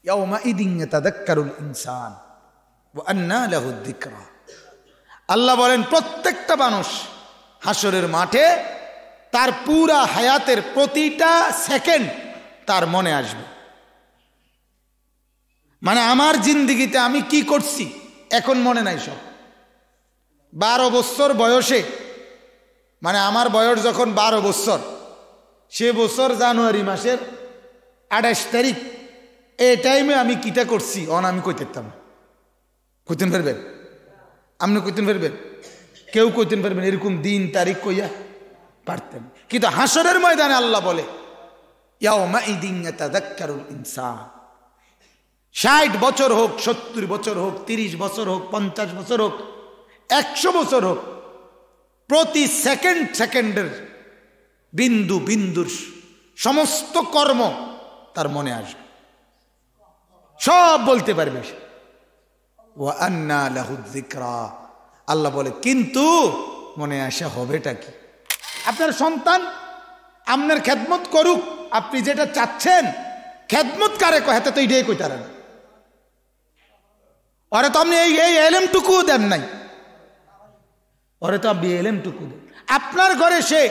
ইয়াউমাইদিন ইয়াতাযাক্কারুল ইনসান ওয়া আন্না লাহু যিকরা। আল্লাহ বলেন প্রত্যেকটা মানুষ হাসরের মাঠে তার পুরা হায়াতের প্রতিটা সেকেন্ড তার মনে আসবে। মানে আমার জিন্দেগিতে আমি কি করছি এখন মনে নাই সব। 12 বছর বয়সে, মানে আমার বয়স যখন 12 বছর, সে বছর জানুয়ারি মাসের 28 তারিখ, এই টাইমে আমি কিটা করছি আমি কইতেতাম। কইতেন পারবেন? আপনি কইতেন পারবেন? কেউ কইতেন পারবেন এরকম দিন তারিখ কইয়া? পারতেন। কিন্তু হাসরের ময়দানে আল্লাহ বলে ইয়াউমাইদিন ইয়াতাযাক্কারুল ইনসান। 60 বছর হোক, 70 বছর হোক, 30 বছর হোক, 50 বছর হোক, 100 বছর হোক, প্রতি সেকেন্ডের বিন্দু বিন্দুর সমস্ত কর্ম তার মনে আসবে, সব বলতে পারবে। ওয়া আন্না লাহু যিকরা। আল্লাহ বলে কিন্তু মনে আসা হবেটা কি? আপনার সন্তান আপনার খেদমত করুক, আপনি যেটা চাচ্ছেন, খেদমত কারে কয় তো এটাই কইতারে না। ওরে তো আপনি এই এলেমটুকু দেন নাই, ওরে তো আপনি এলেমটুকু দেন। আপনার ঘরে সে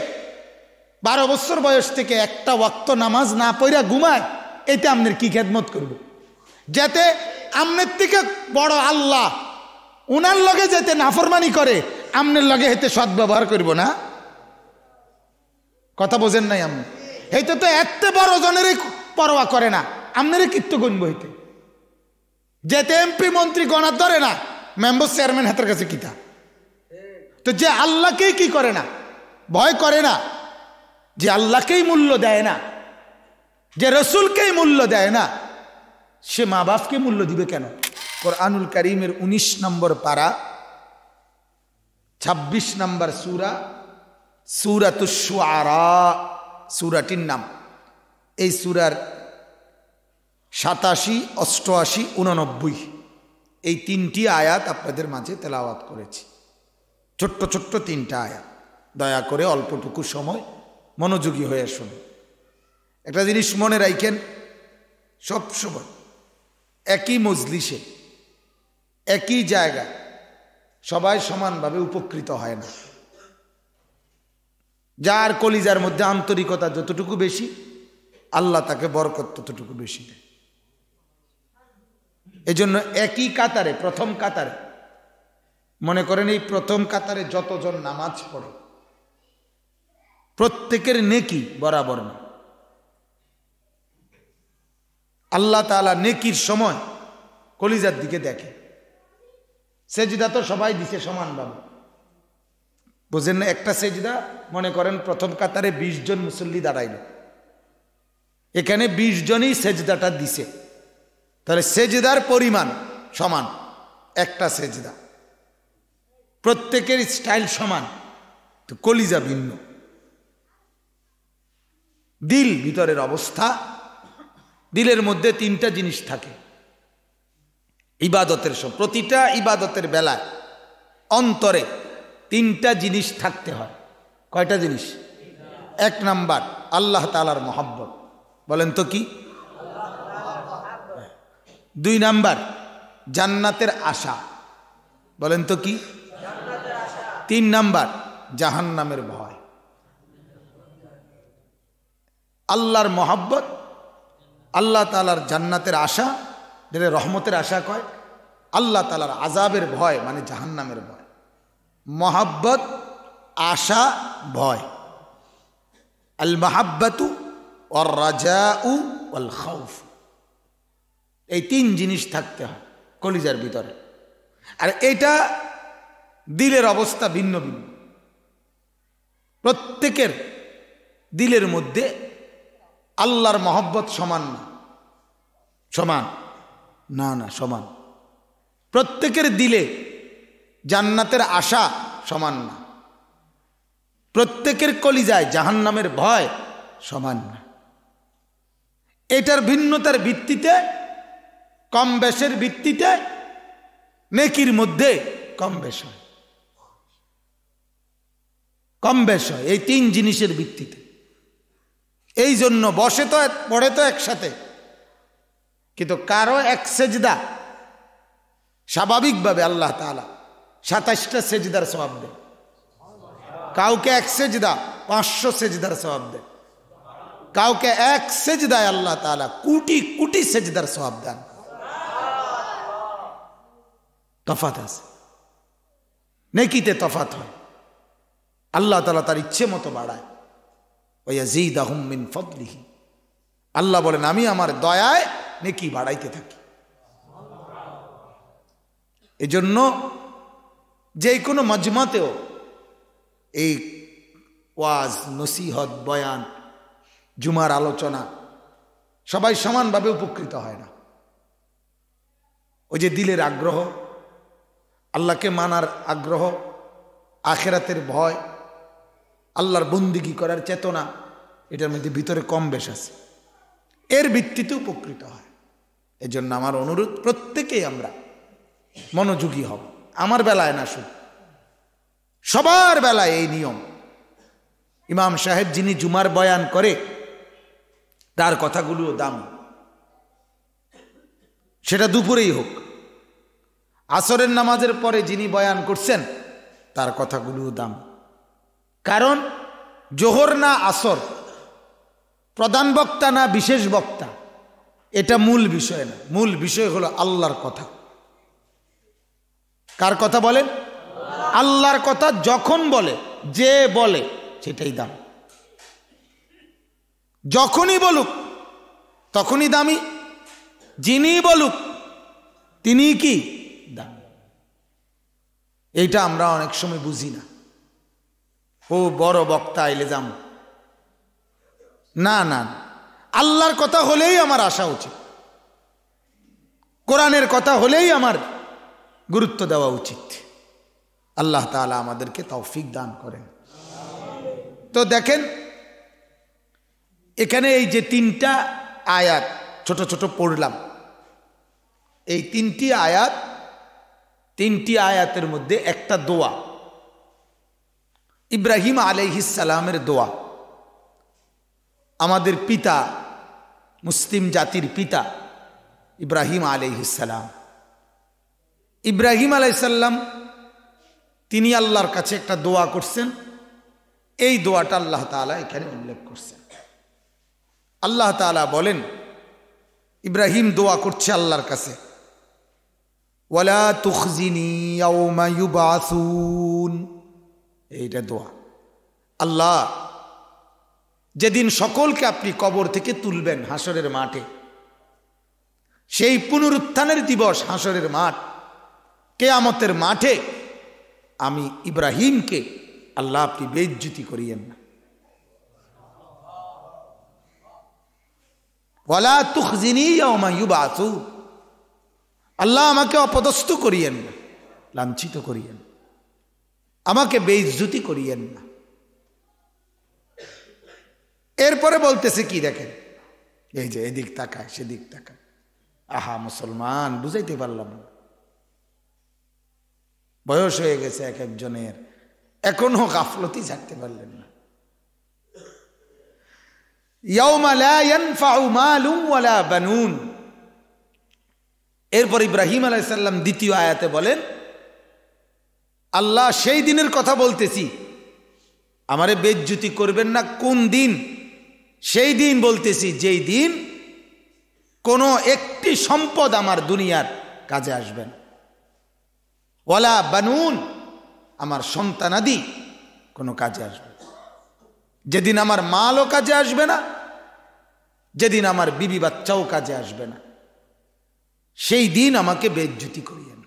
12 বছর বয়স থেকে একটা ওয়াক্ত নামাজ না পড়া ঘুমায়, এতে আপনার কি খেদমত করবে? যাতে আপনার থেকে বড় আল্লাহ উনার লগে যেতে নাফরমানি করে, আপনার লগে হেতে সদ্ব্যবহার করব না। কথা বোঝেন নাই? আপনি হেতে তো এত বড় জনেরই পরোয়া করে না, আপনারই কীর্ত গণব হইতে। যেতে এমপি মন্ত্রী গণার ধরে না, মেম্বার চেয়ারম্যান হাতের কাছে কিতা। তো যে আল্লাহকেই কি করে না, ভয় করে না, যে আল্লাহকেই মূল্য দেয় না, যে রসুলকেই মূল্য দেয় না, সে মা বাপকে মূল্য দিবে কেন? কোরআনুল কারীমের 19 নম্বর পারা, 26 নম্বর সূরা, সূরাতুশ শুআরা সূরাটির নাম। এই সূরার 87, 88, 89 এই 3টি আয়াত আপনাদের মাঝে তেলাওয়াত করেছি। ছোট্ট ছোট্ট 3টা আয়াত, দয়া করে অল্পটুকু সময় মনোযোগী হয়ে শুনুন। একটা জিনিস মনে রাখেন, সব সময় একই মজলিসে, একই জায়গায় সবাই সমানভাবে উপকৃত হয় না। যার কলিজার মধ্যে আন্তরিকতা যতটুকু বেশি, আল্লাহ তাকে বরকত ততটুকু বেশি দেয়। এজন্য একই কাতারে, প্রথম কাতারে, মনে করেন এই প্রথম কাতারে যতজন নামাজ পড়ে প্রত্যেকের নেকি বরাবর না। আল্লাহ তাআলা নেকির সময় কলিজার দিকে দেখে। সেজদা তো সবাই দিছে সমানভাবে, বুঝেন না? একটা সেজদা মনে করেন প্রথম কাতারে 20 জন মুসল্লি দাঁড়াইল, এখানে 20 জনই সেজদাটা দিছে, তাহলে সেজদার পরিমাণ সমান। একটা সেজদা, প্রত্যেকের স্টাইল সমান, তো কলিজা ভিন্ন। দিল, ভিতরের অবস্থা, দিলের মধ্যে 3টা জিনিস থাকে ইবাদতের সময়। প্রতিটা ইবাদতের বেলায় অন্তরে 3টা জিনিস থাকতে হয়। কয়টা জিনিস? 1 নাম্বার আল্লাহ তাআলার মহব্বত, বলেন তো কি? 2 নাম্বার জান্নাতের আশা, বলেন তো কি? 3 নাম্বার জাহান্নামের ভয়। আল্লাহর মহব্বত, আল্লাহ তাআলার জান্নাতের আশা, যেটা রহমতের আশা কয়, আল্লাহ তাআলার আযাবের ভয় মানে জাহান্নামের ভয়। মহব্বত, আশা, ভয়। আল মাহাব্বাতু ওয়ার রাজাউ ওয়াল খাউফ, এই 3 জিনিস থাকতে হয় কলিজার ভিতরে। আর এটা দিলের অবস্থা ভিন্ন ভিন্ন। প্রত্যেকের দিলের মধ্যে আল্লাহর মহব্বত সমান না, সমান না, না সমান। প্রত্যেকের দিলে জান্নাতের আশা সমান না, প্রত্যেকের কলিজায় জাহান্নামের ভয় সমান না। এটার ভিন্নতার ভিত্তিতে, কম বেশের ভিত্তিতে নেকির মধ্যে কম বেশ হয়, কম বেশ হয় এই 3 জিনিসের ভিত্তিতে। এই জন্য বসে তো পড়ে তো একসাথে, কিন্তু কারো এক সেজদা স্বাভাবিকভাবে আল্লাহ তাআলা 27টা সেজদার সওয়াব দেন, কাউকে এক সেজদা 500 সেজদার সওয়াব দেন, কাউকে এক সেজদায় আল্লাহ তাআলা কোটি কোটি সেজদার সওয়াব দেন। তফাত আছে, নেকিতে তফাত হয়। আল্লাহ তাআলা তার ইচ্ছে মতো বাড়ায়। ওয়া ইয়াজিদাহুম মিন ফাদলিহি, আল্লাহ বলেন আমি আমার দয়ায় নেকি বাড়াইতে থাকি। এজন্য যে কোনো মজমাতেও এই ওয়াজ, নসিহত, বয়ান, জুমার আলোচনা সবাই সমানভাবে উপকৃত হয় না। ওই যে দিলের আগ্রহ, আল্লাহকে মানার আগ্রহ, আখিরাতের ভয়, আল্লাহর বন্দিগি করার চেতনা, এটার মধ্যে ভিতরে কম বেশ আছে, এর ভিত্তিতে উপকৃত হয়। এজন্য আমার অনুরোধ, প্রত্যেকেই আমরা মনোযোগী হব। আমার বেলায় না, শুধু সবার বেলায় এই নিয়ম। ইমাম সাহেব যিনি জুমার বয়ান করে তার কথাগুলোও দাম, সেটা দুপুরেই হোক। আসরের নামাজের পরে যিনি বয়ান করছেন তার কথাগুলোও দাম। কারণ জোহর না আসর, প্রধান বক্তা না বিশেষ বক্তা, এটা মূল বিষয় না। মূল বিষয় হলো আল্লাহর কথা। কার কথা বলেন? আল্লাহর কথা যখন বলে, যে বলে সেটাই দাম। যখনই বলুক তখনই দামি, যিনি বলুক তিনি কি দামি। এইটা আমরা অনেক সময় বুঝি না। ও বড় বক্তা আইলে যাম, না না, আল্লাহর কথা হলেই আমার আসা উচিত, কোরআনের কথা হলেই আমার গুরুত্ব দেওয়া উচিত। আল্লাহ তাআলা আমাদেরকে তৌফিক দান করেন। তো দেখেন এখানে এই যে 3টা আয়াত ছোট ছোট পড়লাম, এই 3টি আয়াত, 3টি আয়াতের মধ্যে একটা দোয়া, ইব্রাহিম আলাইহিস সালামের দোয়া। আমাদের পিতা, মুসলিম জাতির পিতা ইব্রাহিম আলাইহিস সালাম। ইব্রাহিম আলাইহিস সালাম তিনি আল্লাহর কাছে একটা দোয়া করছেন। এই দোয়াটা আল্লাহ তাআলা এখানে উল্লেখ করছেন। আল্লাহ তাআলা বলেন, ইব্রাহিম দোয়া করছে আল্লাহর কাছে, ওয়ালা তুখজিনি ইয়াওমা ইউবাসুন। এইটা দোয়া। আল্লাহ, যেদিন সকলকে আপনি কবর থেকে তুলবেন হাসরের মাঠে, সেই পুনরুত্থানের দিবস, হাসরের মাঠ, কিয়ামতের মাঠে আমি ইব্রাহিমকে আল্লাহ আপনি বেইজ্জতি করিয়েন না। ওয়ালা তুখজিনি ইয়াওমা ইউবাসুন, আল্লাহ আমাকে অপদস্থ করিয়েন না, লাঞ্ছিত করিয়েন, আমাকে বেইজ্জতি করিয়েন না। এরপরে বলতেছে কি দেখেন, এই যে এদিক তাকায় সেদিক তাকায়। আহা মুসলমান, বুঝাইতে পারলাম না, বয়স হয়ে গেছে এক একজনের, এখনো গাফলতি ছাড়তে পারলেন না। ইয়াউমা লা ইয়ানফাউ মালুন ওয়ালা বানুন। এরপর ইব্রাহিম আলাইহিস সালাম দ্বিতীয় আয়াতে বলেন, আল্লাহ সেই দিনের কথা বলতেছি, আমারে বেইজ্জতি করবেন না। কোন দিন? সেই দিন বলতেছি যেই দিন কোনো একটি সম্পদ আমার দুনিয়ার কাজে আসবে না, ওয়ালা বানুন, আমার সন্তানাদি কোনো কাজে আসবে না। যেদিন আমার মালও কাজে আসবে না, যেদিন আমার বিবি বাচ্চাও কাজে আসবে না, সেই দিন আমাকে বেইজ্জতি করিয়েন।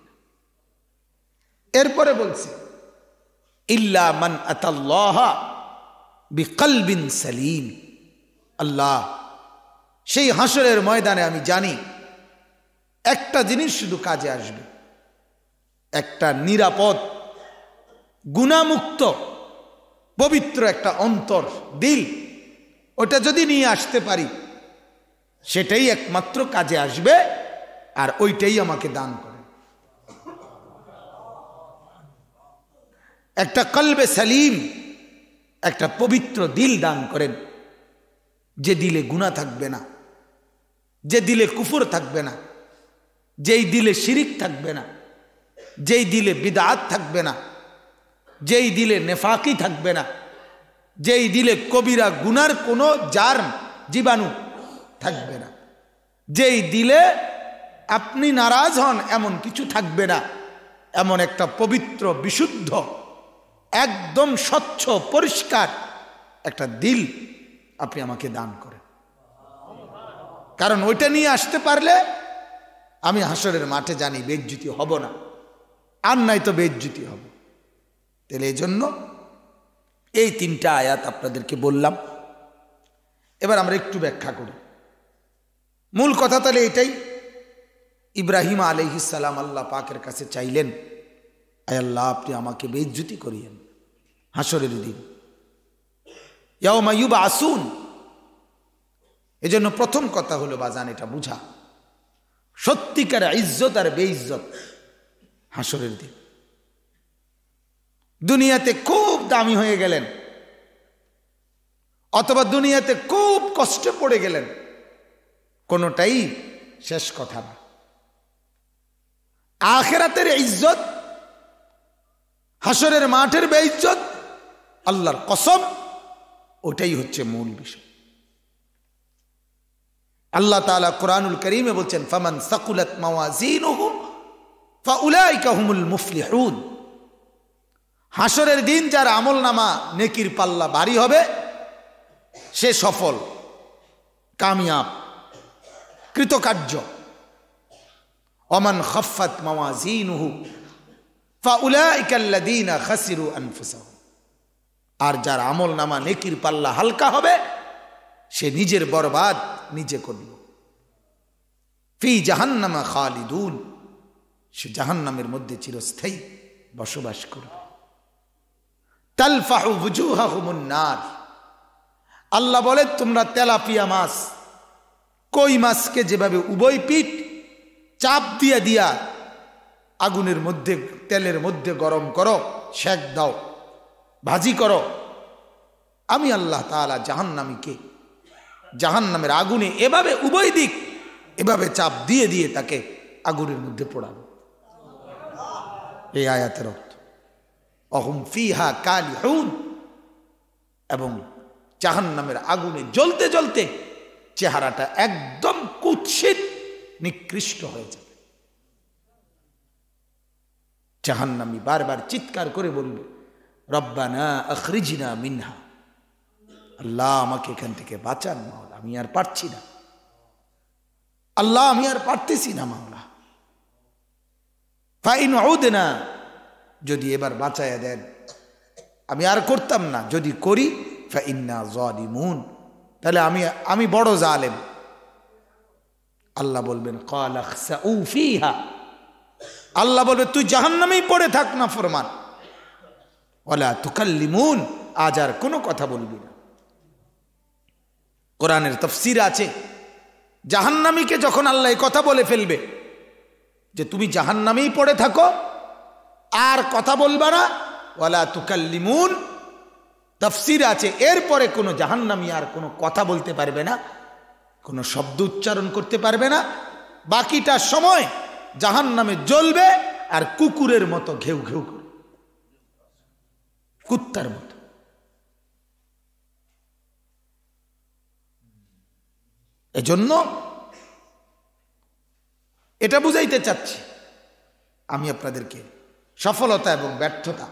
এরপরে বলছে, ইল্লা মান আতাল্লাহা বিকলবিন সালিম। আল্লাহ, সেই হাসরের ময়দানে আমি জানি একটা জিনিস শুধু কাজে আসবে, একটা নিরাপদ, গুনাহমুক্ত, পবিত্র একটা অন্তর, দিল। ওটা যদি নিয়ে আসতে পারি সেটাই একমাত্র কাজে আসবে, আর ওইটাই আমাকে দান করে। একটা কলবে সালিম, একটা পবিত্র দিল দান করেন, যে দিলে গুনাহ থাকবে না, যে দিলে কুফর থাকবে না, যেই দিলে শিরিক থাকবে না, যেই দিলে বিদআত থাকবে না, যেই দিলে নেফাকি থাকবে না, যেই দিলে কবিরা গুনার কোনো জার্ম জীবাণু থাকবে না, যেই দিলে আপনি নারাজ হন এমন কিছু থাকবে না, এমন একটা পবিত্র বিশুদ্ধ একদম স্বচ্ছ পরিষ্কার একটা দিল আপনি আমাকে দান করেন। কারণ ওইটা নিয়ে আসতে পারলে আমি হাসরের মাঠে জানি বেইজ্জতি হব না, আর নাই তো বেইজ্জতি হব। তাহলে এই জন্য এই তিনটা আয়াত আপনাদেরকে বললাম। এবার আমরা একটু ব্যাখ্যা করি। মূল কথা তাহলে এটাই, ইব্রাহিম আলাইহিস সালাম আল্লাহ পাকের কাছে চাইলেন, আয় আল্লাহ আপনি আমাকে বেইজ্জতি করিয়েন হাসরের দিন, ইয়াউমা ইউবআসুন। এজন্য প্রথম কথা হলো বাজান এটা বুঝা, সত্যিকার ইজ্জত আর বেইজ্জত হাসরের দিন। দুনিয়াতে খুব দামি হয়ে গেলেন অথবা দুনিয়াতে খুব কষ্টে পড়ে গেলেন, কোনোটাই শেষ কথা না। আখিরাতের ইজ্জত, হাসরের মাঠের বেইজ্জত, আল্লাহর কসম ওটাই হচ্ছে মূল বিষয়। আল্লাহ তাআলা কুরআনুল কারীমে বলছেন, ফামান সাকুলাত মাওয়াজিনুহু ফাউলাইকা হুমুল মুফলিহুন। হাসরের দিন যার আমলনামা নেকির পাল্লা ভারী হবে সে সফল, কামিয়াব, কৃতকার্য। ওমান খাফফাত মাওয়াজিনুহু ফাউলাইকা আল্লাযীনা খাসিরু আনফুসাহুম। আর যার আমলনামা নেকির পাল্লা হালকা হবে সে নিজের বরবাদ নিজে করল। ফি জাহান্নামা খালিদুন, সে জাহান্নামের মধ্যে চিরস্থায়ী বসবাস করবে। তালফাহু বুজুহাহুমুন নার। আল্লাহ বলে তোমরা তেলাপিয়া মাছ, কই মাছকে যেভাবে উভয় পিঠ চাপ দিয়া দিয়া আগুনের মধ্যে তেলের মধ্যে গরম করো, সেক দাও, ভাজি করো, আমি আল্লাহ তাআলা জাহান্নামীকে জাহান্নামের আগুনে এভাবে উভয় দিক এভাবে চাপ দিয়ে দিয়ে তাকে আগুনের মধ্যে পোড়াবো। এই আয়াতের অর্থ অহুম ফিহা কালিহুন। এবং জাহান্নামের আগুনে জ্বলতে জ্বলতে চেহারাটা একদম কুৎসিত নিকৃষ্ট হয়ে যাবে। জাহান্নামী বারবার চিৎকার করে বলবে, রব্বানা আখরিজনা মিনহা, আল্লাহ আমাকে এখান থেকে বাঁচান মাওলা, আমি আর পারছি না, আল্লাহ আমি আর পারতেছি না মাওলা। ফাইন উদনা, যদি এবার বাঁচায়া দেন আমি আর করতাম না, যদি করি ফাইন্না যালিমুন, তাহলে আমি বড় জালেম। আল্লাহ বলবেন ক্বাল আখসাউ ফিহা, আল্লাহ বলবে তুই জাহান্নামেই পড়ে থাক না ফরমান, ওয়ালা তুকাল্লিমুন, আজ আর কোনো কথা বলবি না। কোরআনের তাফসীর আছে, জাহান্নামীকে যখন আল্লাহ এই কথা বলে ফেলবে যে তুমি জাহান্নামেই পড়ে থাকো আর কথা বলবা না, ওয়ালা তুকাল্লিমুন, তাফসীর আছে এরপরে কোনো জাহান্নামী আর কোনো কথা বলতে পারবে না, কোনো শব্দ উচ্চারণ করতে পারবে না, বাকিটা সময় জাহান্নামে জ্বলবে আর কুকুরের মতো ঘেউ ঘেউ করে, কুত্তার মতো। এজন্য এটা বুঝাইতে চাচ্ছি আমি আপনাদেরকে, সফলতা এবং ব্যর্থতা,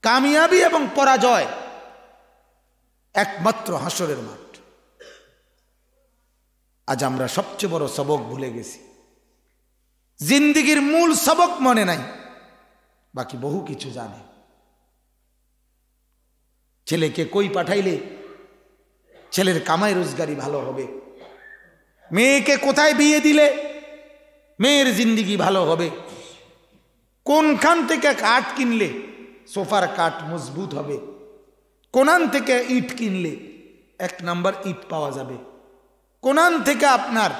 কামিয়াবি এবং পরাজয় একমাত্র হাসরের মাঠ। আজ আমরা সবচেয়ে বড় সবক ভুলে গেছি, জিন্দেগির মূল সবক মনে নাই, বাকি বহু কিছু জানে। ছেলেকে কই পাঠাইলে ছেলের কামাই রোজগারি ভালো হবে, মেয়েকে কোথায় বিয়ে দিলে মেয়ের জিন্দেগি ভালো হবে, কোনখান থেকে কাঠ কিনলে সোফার কাঠ মজবুত হবে, কোনান থেকে ইট কিনলে 1 নাম্বার ইট পাওয়া যাবে, কোনান থেকে আপনার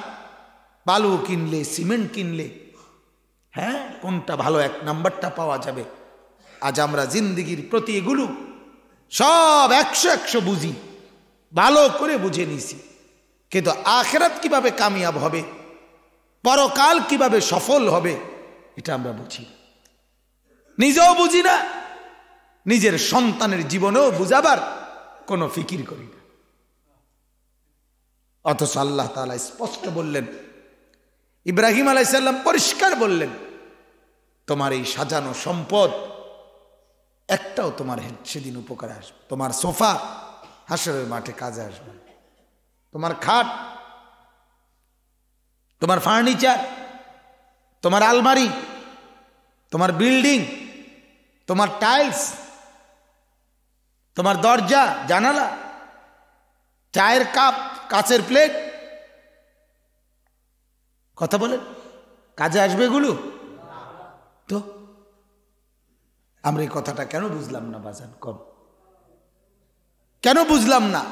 বালু কিনলে সিমেন্ট কিনলে হ্যাঁ কোনটা ভালো 1 নাম্বারটা পাওয়া যাবে। আজ আমরা জিন্দেগির প্রতি এগুলো সব 100 বুঝি, ভালো করে বুঝে নিছি, কিন্তু আখিরাত কিভাবে কামিয়াব হবে, পরকাল কিভাবে সফল হবে, এটা আমরা বুঝি না, নিজেও বুঝি না, নিজের সন্তানের জীবনেও বুঝাবার কোনো ফিকির করি না। অথচ আল্লাহ তাআলা স্পষ্ট বললেন, ইব্রাহিম আলাইহিস সালাম পরিষ্কার বললেন, তোমার এই সাজানো সম্পদ একটাও তোমার সেদিন উপকারে আসবে। তোমার সোফা হাসরের মাঠে কাজে আসবে, তোমার খাট, তোমার ফার্নিচার, তোমার আলমারি, তোমার বিল্ডিং, তোমার টাইলস, তোমার দরজা জানালা, চায়ের কাপ, কাচের প্লেট, কথা বলেন, কাজে আসবে এগুলো? তো আমরা এই কথাটা কেন বুঝলাম না বাজান? কেন বুঝলাম না?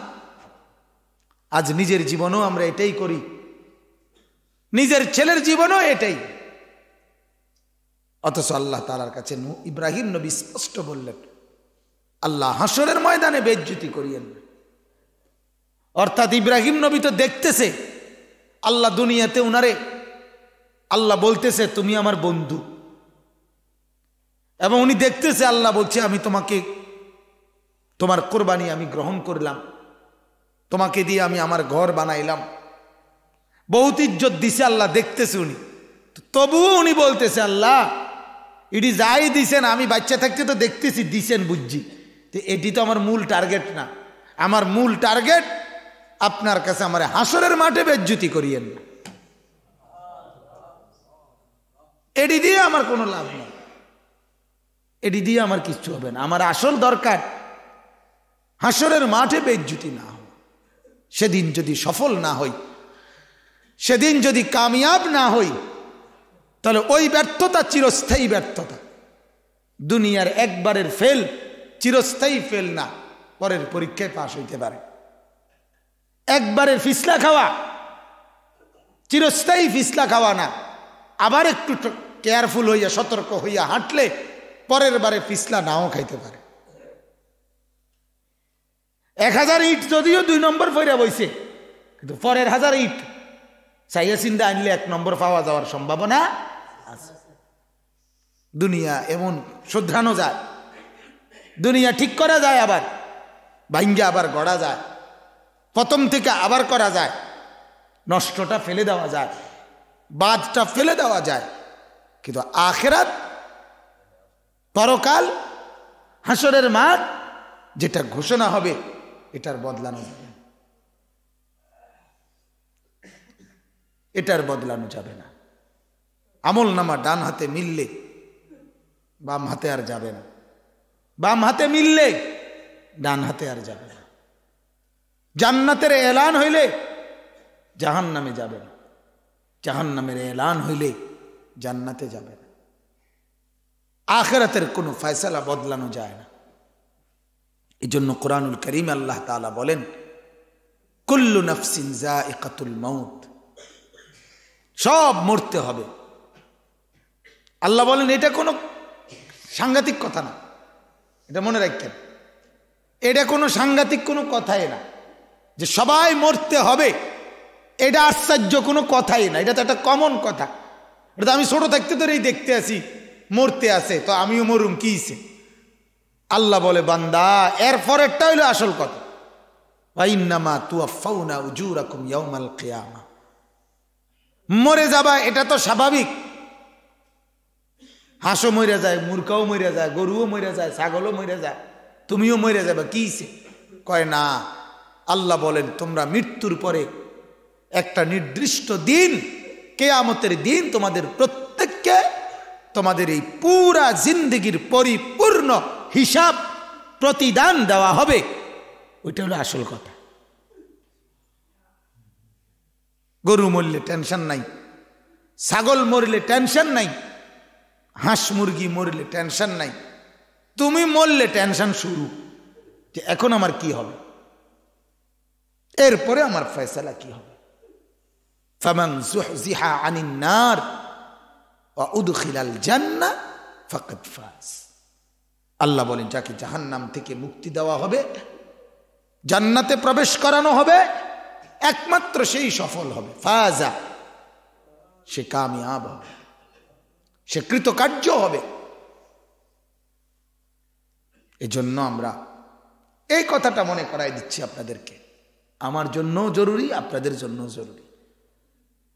আজ নিজের জীবনেও আমরা এটাই করি, নিজের ছেলের জীবনেও এটাই। অথচ আল্লাহ তাআলার কাছে ইব্রাহিম নবী স্পষ্ট বললেন, আল্লাহ হাসরের ময়দানে বেইজ্জতি করিয়েন। অর্থাৎ ইব্রাহিম নবী তো দেখতেছে আল্লাহ দুনিয়াতে উনারে, আল্লাহ বলতেছে তুমি আমার বন্ধু, এবং উনি দেখতেছে আল্লাহ বলছে আমি তোমাকে, তোমার কোরবানি আমি গ্রহণ করলাম, তোমাকে দিয়ে আমি আমার ঘর বানাইলাম, বহুত ইজ্জত দিছে আল্লাহ দেখতেছে উনি। তবুও উনি বলতেছে আল্লাহ এটি যাই দিছেন, আমি বাচ্চা থাকতে তো দেখতেছি দিছেন বুঝছি, তো এটি তো আমার মূল টার্গেট না। আমার মূল টার্গেট আপনার কাছে আমার হাসরের মাঠে বেইজ্জতি করিয়েন না, এটি দিয়ে আমার কোনো লাভ নেই, এটি দিয়ে আমার কিচ্ছু হবে না। আমার আসল দরকার হাসরের মাঠে বেইজ্জতি না হয়। সেদিন যদি সফল না হই, সেদিন যদি কামিয়াব না হই, তাহলে ওই ব্যর্থতা চিরস্থায়ী ব্যর্থতা। দুনিয়ার একবারের ফেল চিরস্থায়ী ফেল না, পরের পরীক্ষায় পাশ হইতে পারে। একবারের ফিসলা খাওয়া চিরস্থায়ী ফিসলা খাওয়া না, আবার একটু কেয়ারফুল হইয়া সতর্ক হইয়া হাঁটলে পরের বারে ফিসলা নাও খাইতে পারে। 1000 ইট যদিও 2 নম্বর ফইরা বইছে, কিন্তু পরের 1000 ইট চাইয়া চিন্তা আনলে 1 নম্বর পাওয়া যাওয়ার সম্ভাবনা আছে। দুনিয়া এমন শুধরানো যায়, দুনিয়া ঠিক করা যায়, আবার ভাঙ্গা আবার গড়া যায়, প্রথম থেকে আবার করা যায়, নষ্টটা ফেলে দেওয়া যায়, বাদটা ফেলে দেওয়া যায়। কিন্তু আখিরাত, পরকাল, হাসরের মাঠ যেটা ঘোষণা হবে এটার বদলানো যাবে না, এটার বদলানো যাবে না। আমল নামা ডান হাতে মিললে বাম হাতে আর যাবে না, বাম হাতে মিললে ডান হাতে আর যাবে না। জান্নাতের এলান হইলে জাহান্নামে যাবে না, জাহান্নামের এলান হইলে জান্নাতে যাবে না। আখিরাতের কোনো ফয়সালা বদলানো যায় না। এই জন্য কোরআনুল কারীম আল্লাহ তাআলা বলেন, কুল্লু নাফসিন যায়িকাতুল মাউত, সব মরতে হবে। আল্লাহ বলেন এটা কোনো সাংঘাতিক কথা না, এটা মনে রাখবেন, এটা কোনো সাংঘাতিক কোনো কথাই না যে সবাই মরতে হবে, এটা আশ্চর্য কোনো কথাই না, এটা তো একটা কমন কথা। এটা তো আমি ছোট থাকতে ধরেই দেখতে আছি মরতে আছে, তো আমিও মরুম কি হইছে? আল্লাহ বলে বান্দা এর পরেরটা হইলো আসল কথা, ওয়াইন্নামা তুওয়াফাউনা উজুরাকুম ইয়াউমাল কিয়ামা। মরে যাবা এটা তো স্বাভাবিক, হাঁসও মরে যায়, মুরগাও মরে যায়, গরুও মরে যায়, ছাগলও মরে যায়, তুমিও মরে যাবে, কি হইছে? কয় না, আল্লাহ বলেন তোমরা মৃত্যুর পরে একটা নির্দিষ্ট দিন, কিয়ামতের দিন, তোমাদের প্রত্যেককে তোমাদের এই পুরা জিন্দেগির পরিপূর্ণ হিসাব প্রতিদান দেওয়া হবে। ওইটা হলো আসল কথা। গরু মরলে টেনশন নাই, ছাগল মরলে টেনশন নাই, হাঁস মুরগি মরলে টেনশন নাই, তুমি মরলে টেনশন শুরু, যে এখন আমার কি হবে, এরপরে আমার ফয়সালা কি হবে। ফামান যুহজিহা আনিন নার ওয়া উদখিলাল জান্নাহ ফাকাদ ফাজ। আল্লাহ বলেন যাকে জাহান্নাম থেকে মুক্তি দেওয়া হবে, জান্নাতে প্রবেশ করানো হবে, একমাত্র সেই সফল হবে, ফাজা, সে কামিয়াব হবে, সে কৃতকার্য হবে। এজন্য আমরা এই কথাটা মনে করাই দিচ্ছি আপনাদেরকে, আমার জন্য জরুরি, আপনাদের জন্য জরুরি।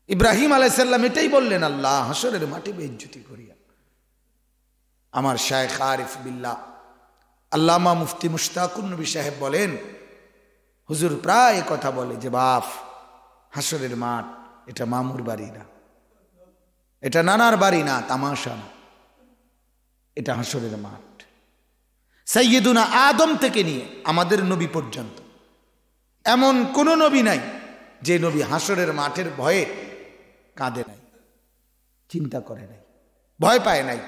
ইব্রাহিম আলাইহিস সালাম এটাই বললেন, আল্লাহ হাসরের মাঠে বেইজ্জতি করিয়া। আমার শায়েখ আরিফ বিল্লাহ আল্লামা মুফতি মুশতাকুন নবী সাহেব বলেন, হুজুর প্রায় কথা বলে যে বাপ, হাসরের মাঠ এটা মামুর বাড়ি না, এটা নানার বাড়ি না, তামাশা না, এটা হাসরের মাঠ। সাইয়্যিদুনা আদম থেকে নিয়ে আমাদের নবী পর্যন্ত এমন কোন নবী নাই যে নবী হাসরের মাঠের ভয়ে কাঁদে নাই, চিন্তা করে নাই, ভয় পায় নাই।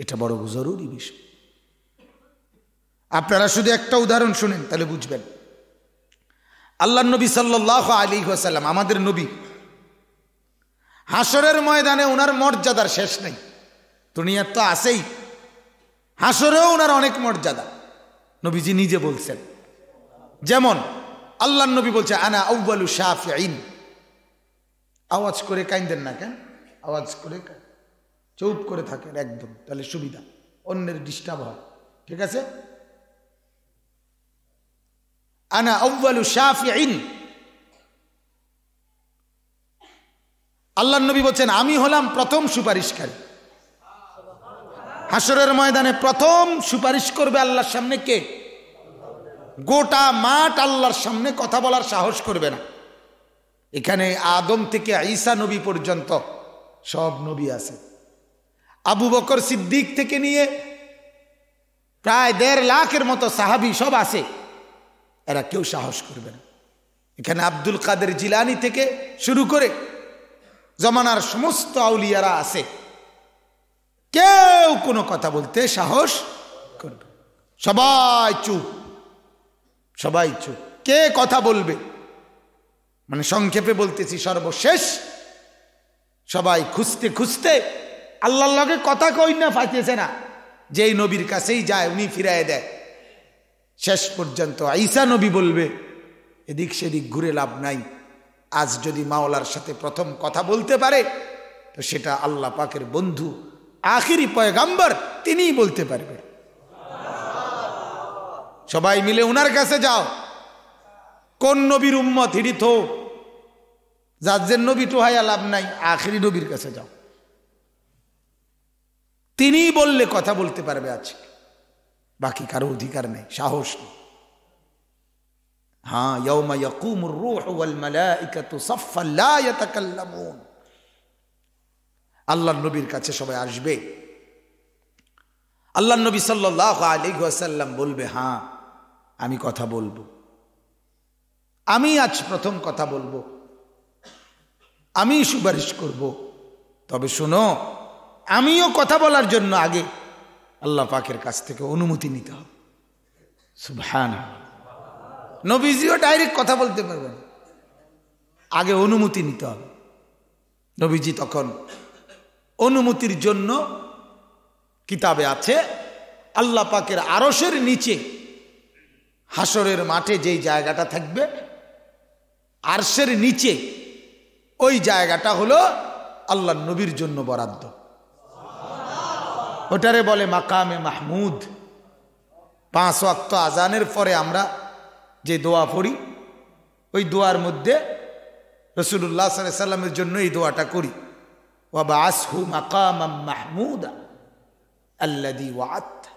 এটা বড় জরুরি বিষয়। আপনারা শুধু একটা উদাহরণ শুনেন তাহলে বুঝবেন। আল্লাহর নবী সাল্লাল্লাহু আলাইহি ওয়াসাল্লাম, আমাদের নবী, হাসরের ময়দানে ওনার মর্যাদার শেষ নেই। দুনিয়ার তো আছেই, হাসরেও ওনার অনেক মর্যাদা। নবীজি নিজে বলছেন, যেমন আল্লাহর নবী বলছে, আনা আউয়ালু শাফিঈন। আওয়াজ করে কাইন্দেন না কেন, আওয়াজ করে চুপ করে থাকেন একদম, তাহলে সুবিধা, অন্যের ডিস্টার্ব হয়, ঠিক আছে? আনা আউয়ালু শাফিঈন। আল্লাহর নবী বলছেন, আমি হলাম প্রথম সুপারিশকারী। হাসরের ময়দানে প্রথম সুপারিশ করবে আল্লাহর সামনে কে? গোটা মাঠ আল্লাহর সামনে কথা বলার সাহস করবে না। এখানে আদম থেকে ঈসা নবী পর্যন্ত সব নবী আছে। আবু বকর সিদ্দিক থেকে নিয়ে প্রায় 1.5 লাখের মতো সাহাবী সব আছে, এরা কেউ সাহস করবে না। এখানে আব্দুল কাদের জিলানী থেকে শুরু করে জমানার সমস্ত আউলিয়ারা আছে, কেউ কোনো কথা বলতে সাহস করবে, সবাই চুপ, সবাই চুপ। কে কথা বলবে? মানে সংক্ষেপে বলতেছি, সর্বশেষ সবাই খুঁজতে খুঁজতে আল্লাহর লগে কথা কই না পাইতেছে না, যেই নবীর কাছেই যায় উনি ফিরায় দেয়। শেষ পর্যন্ত ঈসা নবী বলবে, এদিক সেদিক ঘুরে লাভ নাই, আজ যদি মাওলার সাথে প্রথম কথা বলতে পারে তো সেটা আল্লাহ পাকের বন্ধু আখিরি পয়গাম্বর, তিনিই বলতে পারবে। সবাই মিলে উনার কাছে যাও। কোন নবীর উম্মত হিড়িত হো, যার নবী টোহাইয়া লাভ নাই, আখিরি নবীর কাছে যাও, তিনিই বললে কথা বলতে পারবে। আছে বাকি কারো অধিকার নেই, সাহস নেই। হ্যাঁ, ইয়াউমা ইয়াকুমুর রূহু ওয়াল মালাইকাতু সাফফান লা ইয়াতাকাল্লামুন। আল্লাহর নবীর কাছে সবাই আসবে। আল্লাহর নবী সাল্লাল্লাহু আলাইহি ওয়াসাল্লাম বলবে, হ্যাঁ আমি কথা বলবো, আমি আজ প্রথম কথা বলবো, আমি সুপারিশ করব। তবে শোনো, আমিও কথা বলার জন্য আগে আল্লাহ পাকের কাছ থেকে অনুমতি নিতে হবে। সুবহানাল্লাহ। নবীজিও ডাইরেক্ট কথা বলতে পারবেন, আগে অনুমতি নিতে হবে। নবীজি তখন অনুমতির জন্য, কিতাবে আছে, আল্লাহ পাকের আরশের নিচে হাসরের মাঠে যেই জায়গাটা থাকবে, আরশের নিচে ওই জায়গাটা হলো আল্লাহ নবীর জন্য বরাদ্দ। ওটারে বলে মাকামে মাহমুদ। 5 ওয়াক্ত আজানের পরে আমরা যে দোয়া পড়ি, ওই দোয়ার মধ্যে রাসূলুল্লাহ সাল্লাল্লাহু আলাইহি সাল্লামের জন্য এই দোয়াটা করি, ওয়া বাআসহু মাকামাম মাহমুদা আল্লাযী ওয়া'আদতা।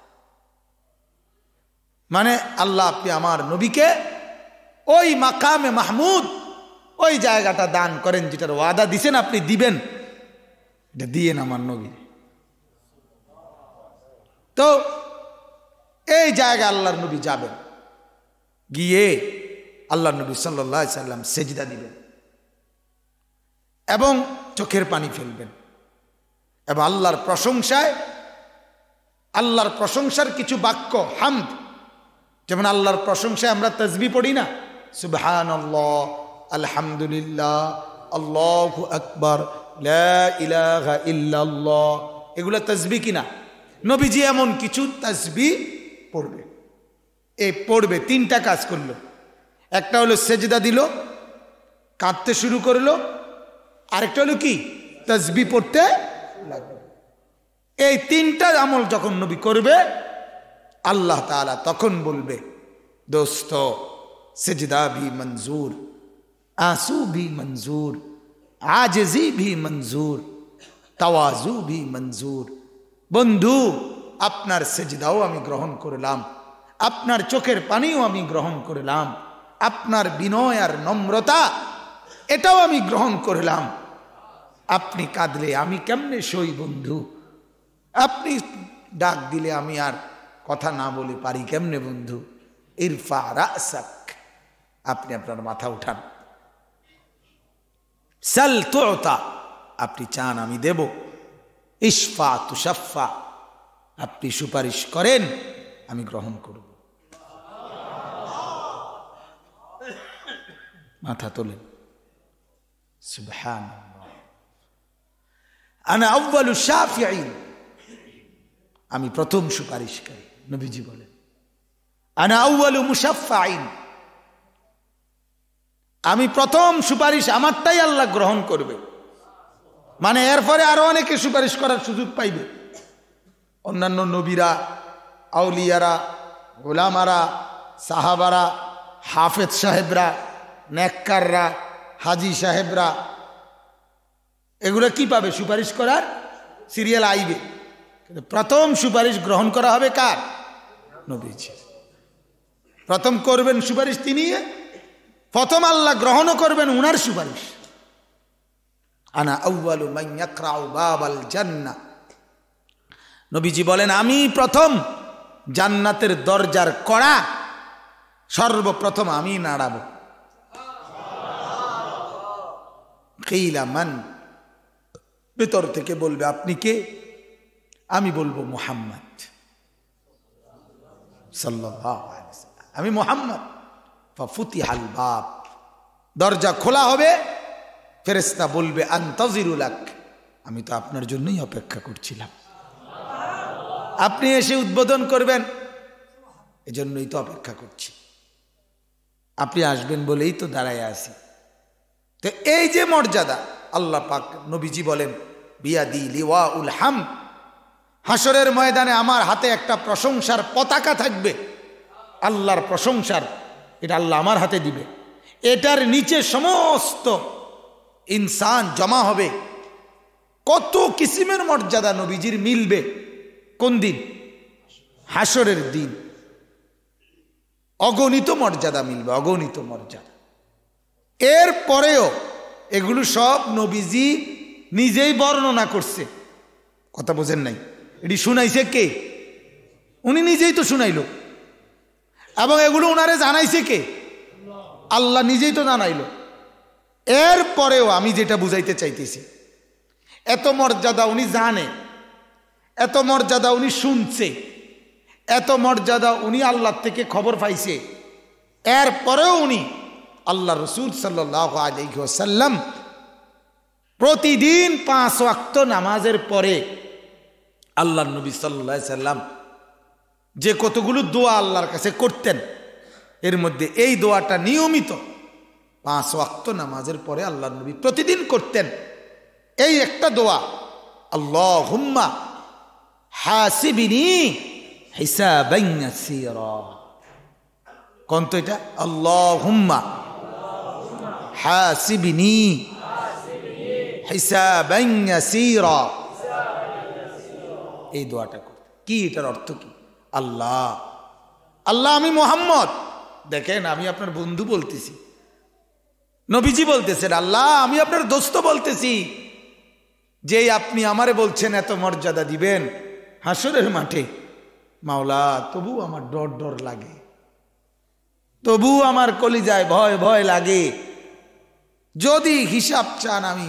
মানে আল্লাহ, আপনি আমার নবীকে ওই মাকামে মাহমুদ, ওই জায়গাটা দান করেন যেটার ওয়াদা দিছেন, আপনি দিবেন, এটা দিয়েন আমার নবী। তো এই জায়গায় আল্লাহর নবী যাবেন, গিয়ে আল্লাহ নবী সাল্লাল্লাহু আলাইহি সাল্লাম সেজদা দিবেন এবং চোখের পানি ফেলবেন এবং আল্লাহর প্রশংসায়, আল্লাহর প্রশংসার কিছু বাক্য, হামদ, যেমন আল্লাহর প্রশংসায় আমরা তাসবিহ পড়ি না, সুবহানাল্লাহ, আলহামদুলিল্লাহ, আল্লাহু আকবার, লা ইলাহা ইল্লাল্লাহ, এগুলো তাসবিহ কিনা? নবীজি এমন কিছু তাসবিহ পড়বে। এই পড়বে, 3টা কাজ করলো। একটা হলো সেজদা দিল, কাঁদতে শুরু করলো, আরেকটা হলো কি তাসবিহ পড়তে লাগলো। এই তিনটা আমল যখন নবী করবে আল্লাহ তাআলা তখন বলবে দোস্ত সেজদা ভি মঞ্জুর, आंसू भी मंजूर, आजिजी भी मंजूर, तवाजु भी मंजूर। बंधु আপনার সেজদাও আমি গ্রহণ করলাম, আপনার চোখের পানিও আমি গ্রহণ করলাম, আপনার বিনয় আর নম্রতা এটাও আমি গ্রহণ করলাম। আপনি কাঁদলে আমি কেমনে সই বন্ধু, আপনি ডাক দিলে আমি আর কথা না বলে পারি কেমনে বন্ধু। ইরফা রাসাক, আপনি আপনার মাথা উঠান। সাল তুতা, আপনি চান আমি দেব। ইশফা তুশাফা, আপনি সুপারিশ করেন আমি গ্রহণ করব। মাথা তোলেন। সুবহানাল্লাহ। আনা আউয়ালু শাফিঈন, আমি প্রথম সুপারিশকারী। নবীজি বলেন আনা আউয়ালু মুশাফফাঈন, আমি প্রথম সুপারিশ আমারটাই আল্লাহ গ্রহণ করবে। মানে এরপরে আরো অনেকে সুপারিশ করার সুযোগ পাইবে, অন্যান্য নবীরা, আউলিয়ারা, গোলামারা, সাহাবারা, হাফেজ সাহেবরা, নেককাররা, হাজি সাহেবরা, এগুলো কি পাবে? সুপারিশ করার সিরিয়াল আইবে। কিন্তু প্রথম সুপারিশ গ্রহণ করা হবে কার? নবীজি। প্রথম করবেন সুপারিশ তিনি, প্রথম আল্লাহ গ্রহণও করবেন উনার সুপারিশ। আনা আউয়ালু মান ইয়াকরাউ বাবাল জান্নাহ, নবীজি বলেন আমি প্রথম জান্নাতের দরজার কড়া সর্বপ্রথম আমি নাড়াবো। কিলা মান, ভেতর থেকে বলবে আপনি কে? আমি বলবো মুহাম্মদ সাল্লাল্লাহু আলাইহি ওয়াসাল্লাম, আমি মুহাম্মদ। ফাফুতিহাল বাব, দরজা খোলা হবে, ফেরেশতা বলবে আনতাজিরু লাক, আমি তো আপনার জন্যই অপেক্ষা করছিলাম, আপনি এসে উদ্বোধন করবেন, এজন্যই তো অপেক্ষা করছি, আপনি আসবেন বলেই তো দাঁড়ায় আছি। তো এই যে মর্যাদা আল্লাহ পাক, নবীজি বলেন বিয়াদি লিওয়াউল হামদ, হাসরের ময়দানে আমার হাতে একটা প্রশংসার পতাকা থাকবে, আল্লাহর প্রশংসার, এটা আল্লাহ আমার হাতে দিবে। এটার নিচে সমস্ত ইনসান জমা হবে। কত কিসিমের মর্যাদা নবীজির মিলবে কোন দিন? হাসরের দিন। অগণিত মর্যাদা মিলবে, অগণিত মর্যাদা। এর পরেও এগুলো সব নবীজি নিজেই বর্ণনা করছে, কথা বোঝেন নাই? এটি শুনাইছে কে? উনি নিজেই তো শুনাইল। এবং এগুলো উনারে জানাইছে কে? আল্লাহ নিজেই তো জানাইল। এর পরেও আমি যেটা বুঝাইতে চাইতেছি, এত মর্যাদা উনি জানে, এত মর্যাদা উনি শুনছে, এত মর্যাদা উনি আল্লাহ থেকে খবর পাইছে, এর পরেও উনি আল্লাহ রসুল সাল্লাল্লাহু আলাইহি ওয়াসাল্লাম প্রতিদিন 5 ওয়াক্ত নামাজের পরে আল্লাহ নবী সাল্লাল্লাহু আলাইহি সাল্লাম যে কতগুলো দোয়া আল্লাহর কাছে করতেন, এর মধ্যে এই দোয়াটা নিয়মিত 5 ওয়াক্ত নামাজের পরে আল্লাহ নবী প্রতিদিন করতেন। এই একটা দোয়া, আল্লাহুম্মা হাসিবিনি হিসাবান ইয়াসীরা। কোন তো এটা? আল্লাহুম্মা হাসিবিনি হিসাবান ইয়াসীরা। এই দোয়াটা কি? এটার অর্থ কি? আল্লাহ, আল্লাহ আমি মুহাম্মদ, দেখেন আমি আপনার বন্ধু বলতেছি, নবীজি বলতেছেন আল্লাহ আমি আপনার দোস্ত বলতেছি, যে আপনি আমারে বলছেন এত মর্যাদা দিবেন হাসরের মাঠে, মাওলা তবু আমার ডর ডর লাগে, তবু আমার কলিজায় ভয় ভয় লাগে। যদি হিসাব চান আমি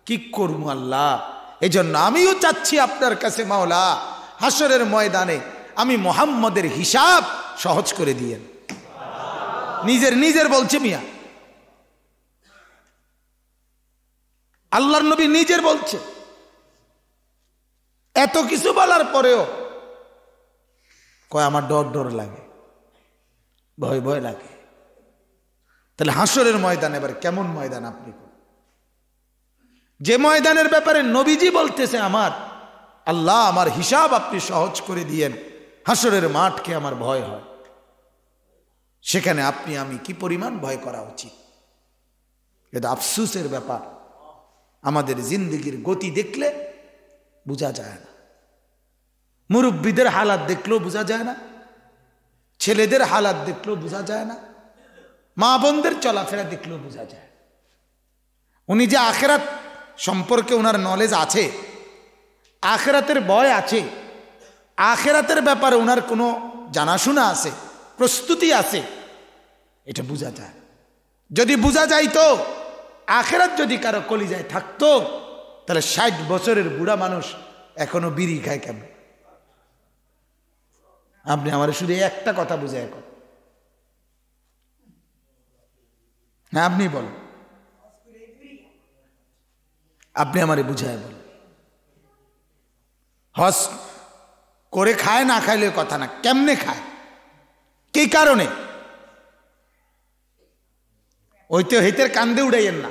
কি করব আল্লাহ? এজন্য আমিও চাচ্ছি আপনার কাছে মাওলা, হাসরের ময়দানে আমি মুহাম্মদের হিসাব সহজ করে দিয়েন। নিজের বলছে মিয়া, আল্লাহর নবী নিজের বলছে। এত কিছু বলার পরেও কয় আমার ডর ডর লাগে, ভয় ভয় লাগে। তাহলে হাসরের ময়দান এবার কেমন ময়দান আপনি, যে ময়দানের ব্যাপারে নবীজি বলতেছে আমার আল্লাহ আমার হিসাব আপনি সহজ করে দিয়েন, হাসরের মাঠকে আমার ভয় হয়, সেখানে আপনি আমি কি পরিমাণ ভয় করা উচিত। এটা আফসোসের ব্যাপার, আমাদের জিন্দগির গতি দেখলে বোঝা যায় না, মুরব্বীদের হালাত দেখলেও বোঝা যায় না, ছেলেদের হালাত দেখলেও বোঝা যায় না, মা বোনদের চলাফেরা দেখলেও বোঝা যায়। উনি যে আখেরাত সম্পর্কে ওনার নলেজ আছে, আখেরাতের ভয় আছে, আখেরাতের ব্যাপারে ওনার কোনো জানাশোনা আছে, প্রস্তুতি আছে, এটা বোঝা যায়। যদি বোঝা যাইতো, আখেরাত যদি কারো কলিজায় থাকতো, তাহলে 60 বছরের বুড়া মানুষ এখনো বিড়ি খায় কেন? আপনি আমার শুধু একটা কথা বুঝে এখন, হ্যাঁ আপনি বলেন, আপনি আমারে বুঝায় বলেন। হজ করে খায় না খাইলে কথা না, কেমনে খায়, কি কারণে? ওই তো হেতের কান্দে উড়াইয়েন না,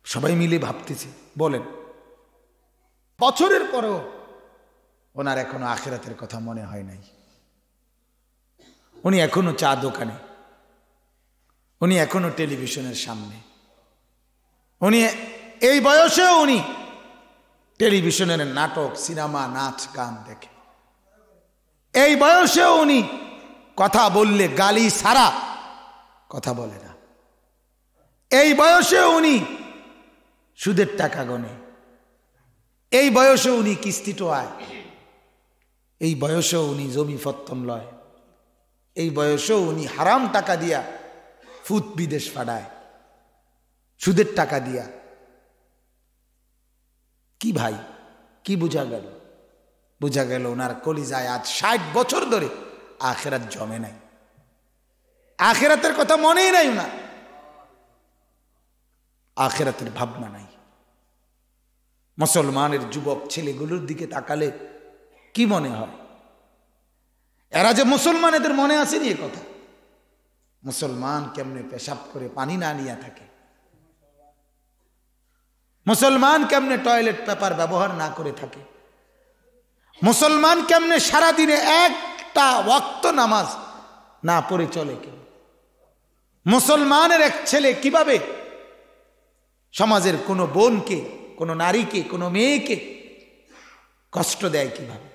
সবাই মিলে ভাবতেছে। বলেন, বছরের পরেও ওনার এখনো আখিরাতের কথা মনে হয় নাই। উনি এখনো চা দোকানে, উনি এখনো টেলিভিশনের সামনে, উনি এই বয়সেও উনি টেলিভিশনের নাটক, সিনেমা, নাচ গান দেখে। এই বয়সেও উনি কথা বললে গালি ছাড়া কথা বলে না। এই বয়সেও উনি সুদের টাকা গনে, এই বয়সেও উনি কিস্তি টোয়ায়, এই বয়সেও উনি জমি ফত্তন লয়, এই বয়সেও উনি হারাম টাকা দিয়া ফুত বিদেশ ফাড়ায়, সুদের টাকা দিয়া। কি ভাই, কি বোঝা গেল? বোঝা গেল ওনার কলিজায় আজ 60 বছর ধরে আখেরাত জমে নাই, আখেরাতের কথা মনেই নাই ওনার, আখেরাতের ভাবনা নাই। মুসলমানের যুবক ছেলেগুলোর দিকে তাকালে কি মনে হয়? এরা যে মুসলমান, এদের মনে আসেনি এ কথা? মুসলমান কেমনে পেশাব করে পানি না নিয়ে থাকে, মুসলমান কেমনে টয়লেট পেপার ব্যবহার না করে থাকে, মুসলমান কেমনে সারাদিনে একটা ওয়াক্ত নামাজ না পড়ে চলে, কেন মুসলমানের এক ছেলে কিভাবে সমাজের কোনো বোনকে, কোনো নারীকে, কোনো মেয়েকে কষ্ট দেয়, কিভাবে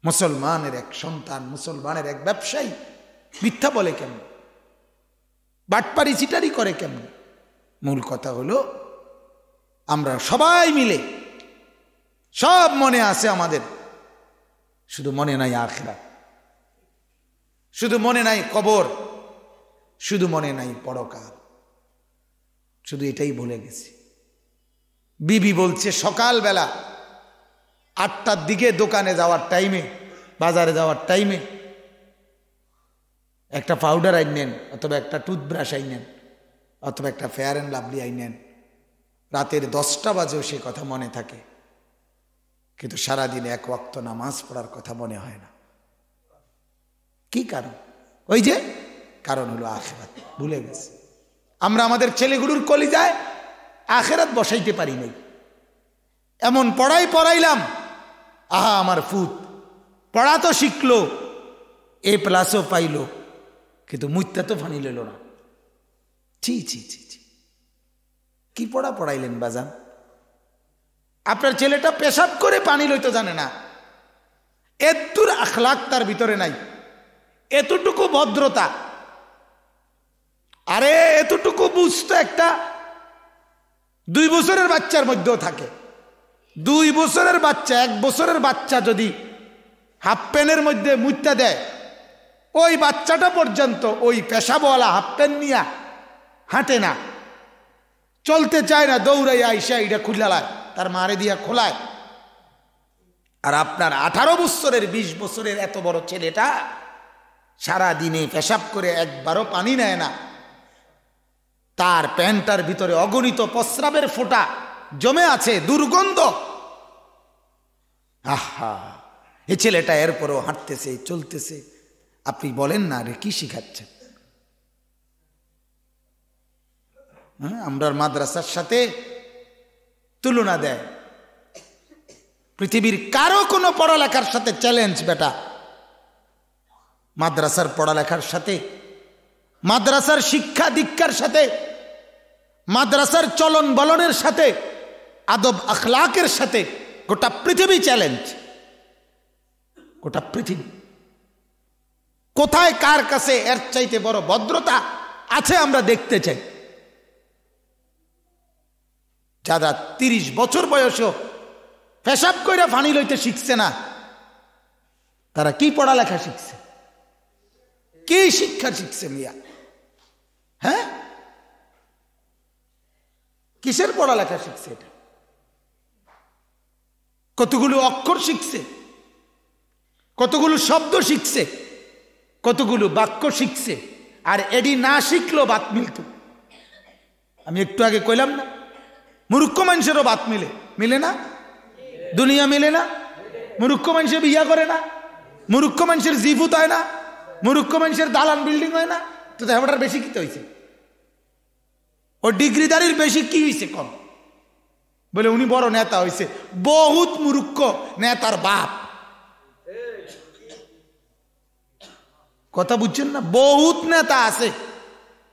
মুসলমানের এক সন্তান, মুসলমানের এক ব্যবসায়ী মিথ্যা বলে কেমন, বাটপারি চিটারি করে কেমন? মূল কথা হলো আমরা সবাই মিলে সব মনে আছে আমাদের, শুধু মনে নাই আখিরাত, শুধু মনে নাই কবর, শুধু মনে নাই পরকাল, শুধু এটাই ভুলে গেছি। বিবি বলছে সকালবেলা 8টার দিকে দোকানে যাওয়ার টাইমে, বাজারে যাওয়ার টাইমে একটা পাউডার আইনেন, অথবা একটা টুথব্রাশ আইনেন, অথবা একটা ফেয়ার অ্যান্ড লাভলি আইনেন। রাতের 10টা বাজেও সে কথা মনে থাকে, কিন্তু সারাদিন এক ওয়াক্ত নামাজ পড়ার কথা মনে হয় না। কি কারণ? ওই যে কারণ হলো আখিরাত ভুলে গেছে। আমরা আমাদের ছেলেগুলোর কলিজায় আখিরাত বসাইতে পারি নাই। এমন পড়াইলাম, আহা আমার ফুত পড়া তো শিখলো, A+ পাইলো, কিন্তু মুইত্যা তো ফানি লইল না। ছি ছি ছি ছি, কি পড়াইলেন বাজান? আপনার ছেলেটা পেশাব করে পানি লইতে জানে না, এতদূর আখলাক তার ভিতরে নাই, এতটুকু ভদ্রতা, আরে এতটুকু বুঝতো একটা 2 বছরের বাচ্চার মধ্যেও থাকে। 2 বছরের বাচ্চা, 1 বছরের বাচ্চা যদি হাফ প্যান্টের মধ্যে মুইত্যা দেয়, ওই বাচ্চাটা পর্যন্ত ওই পেশাবওয়ালা হাফ প্যান্ট নিয়ে হাঁটে না, চলতে চায় না, দৌড়াই আইসা এটা খুলালায়, তার মারে দিয়া খোলায়। আর আপনার 18 বছরের 20 বছরের এত বড় ছেলেটা সারা দিনে পেশাব করে একবারও পানি নেয় না, তার প্যান্টার ভিতরে অগণিত প্রস্রাবের ফোঁটা জমে আছে, দুর্গন্ধ। আহা, এই ছেলেটা এরপরও হাঁটতেছে, চলতেছে। আপনি বলেন না রে, কি শিখাচ্ছেন? আমরা মাদ্রাসার সাথে তুলনা দেয়। পৃথিবীর কারো কোনো পড়ালেখার সাথে চ্যালেঞ্জ বেটা, মাদ্রাসার পড়ালেখার সাথে, মাদ্রাসার শিক্ষা দীক্ষার সাথে, মাদ্রাসার চলন বলনের সাথে, আদব আখলাকের সাথে গোটা পৃথিবী চ্যালেঞ্জ। গোটা পৃথিবী কোথায় কার কাছে এর চাইতে বড় ভদ্রতা আছে আমরা দেখতে চাই। যারা 30 বছর বয়সও পেশাব কইরা পানি লইতে শিখছে না, তারা কি পড়ালেখা শিখছে, কি শিক্ষা শিখছে মিয়া? হ্যাঁ, কিসের পড়ালেখা শিখছে? এটা কতগুলো অক্ষর শিখছে, কতগুলো শব্দ শিখছে, কতগুলো বাক্য শিখছে। আর এডি না শিখলেও বাত মিলত। আমি একটু আগে কইলাম না, মূর্খ মানুষেরও বাত মিলে, মিলে না? দুনিয়া মিলে না? মূর্খ মানুষের বিয়া করে না, মূর্খ মানুষের জিভুত হয় না, মূর্খ মানুষের দালান বিল্ডিং হয় না। তো দেহটার বেশি কি হয়েছে? ও ডিগ্রিদারির বেশি কি হয়েছে কম? বলে উনি বড় নেতা হয়েছে। বহুত মূর্খ নেতার বাপ। কথা বুঝছেন না? বহুত নেতা আছে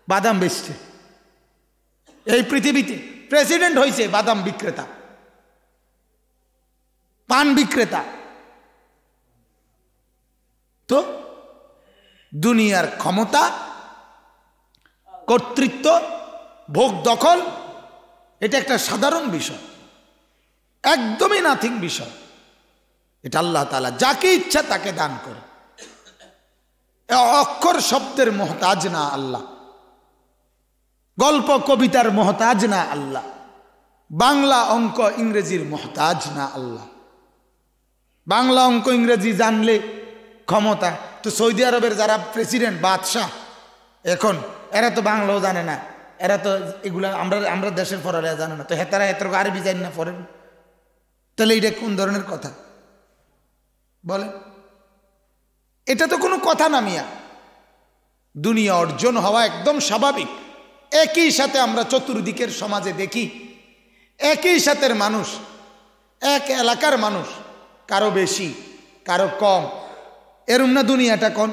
বাদাম বেচছে এই পৃথিবীতে। প্রেসিডেন্ট হয়েছে বাদাম বিক্রেতা, পান বিক্রেতা। তো দুনিয়ার ক্ষমতা, কর্তৃত্ব, ভোগ দখল, এটা একটা সাধারণ বিষয়, একদমই নাথিং বিষয়। এটা আল্লাহ তাআলা যাকে ইচ্ছা তাকে দান করে। অক্ষর শব্দের মোহতাজ না আল্লাহ, গল্প কবিতার মোহতাজ না আল্লাহ, বাংলা অঙ্ক ইংরেজির মোহতাজ না আল্লাহ। বাংলা অঙ্ক ইংরেজি জানলে ক্ষমতা। তো সৌদি আরবের যারা প্রেসিডেন্ট, বাদশাহ, এখন এরা তো বাংলাও জানে না, এরা তো এগুলা আমরা দেশের পড়ালেখা জানে না। তো হেতারা হেতর আরবি জানি না পড়েন, তাহলে এটা কোন ধরনের কথা বলে? এটা তো কোনো কথা না মিয়া। দুনিয়া অর্জন হওয়া একদম স্বাভাবিক। একই সাথে আমরা চতুর্দিকের সমাজে দেখি, একই সাথের মানুষ, এক এলাকার মানুষ, কারো বেশি কারো কম, এরম না দুনিয়াটা কোন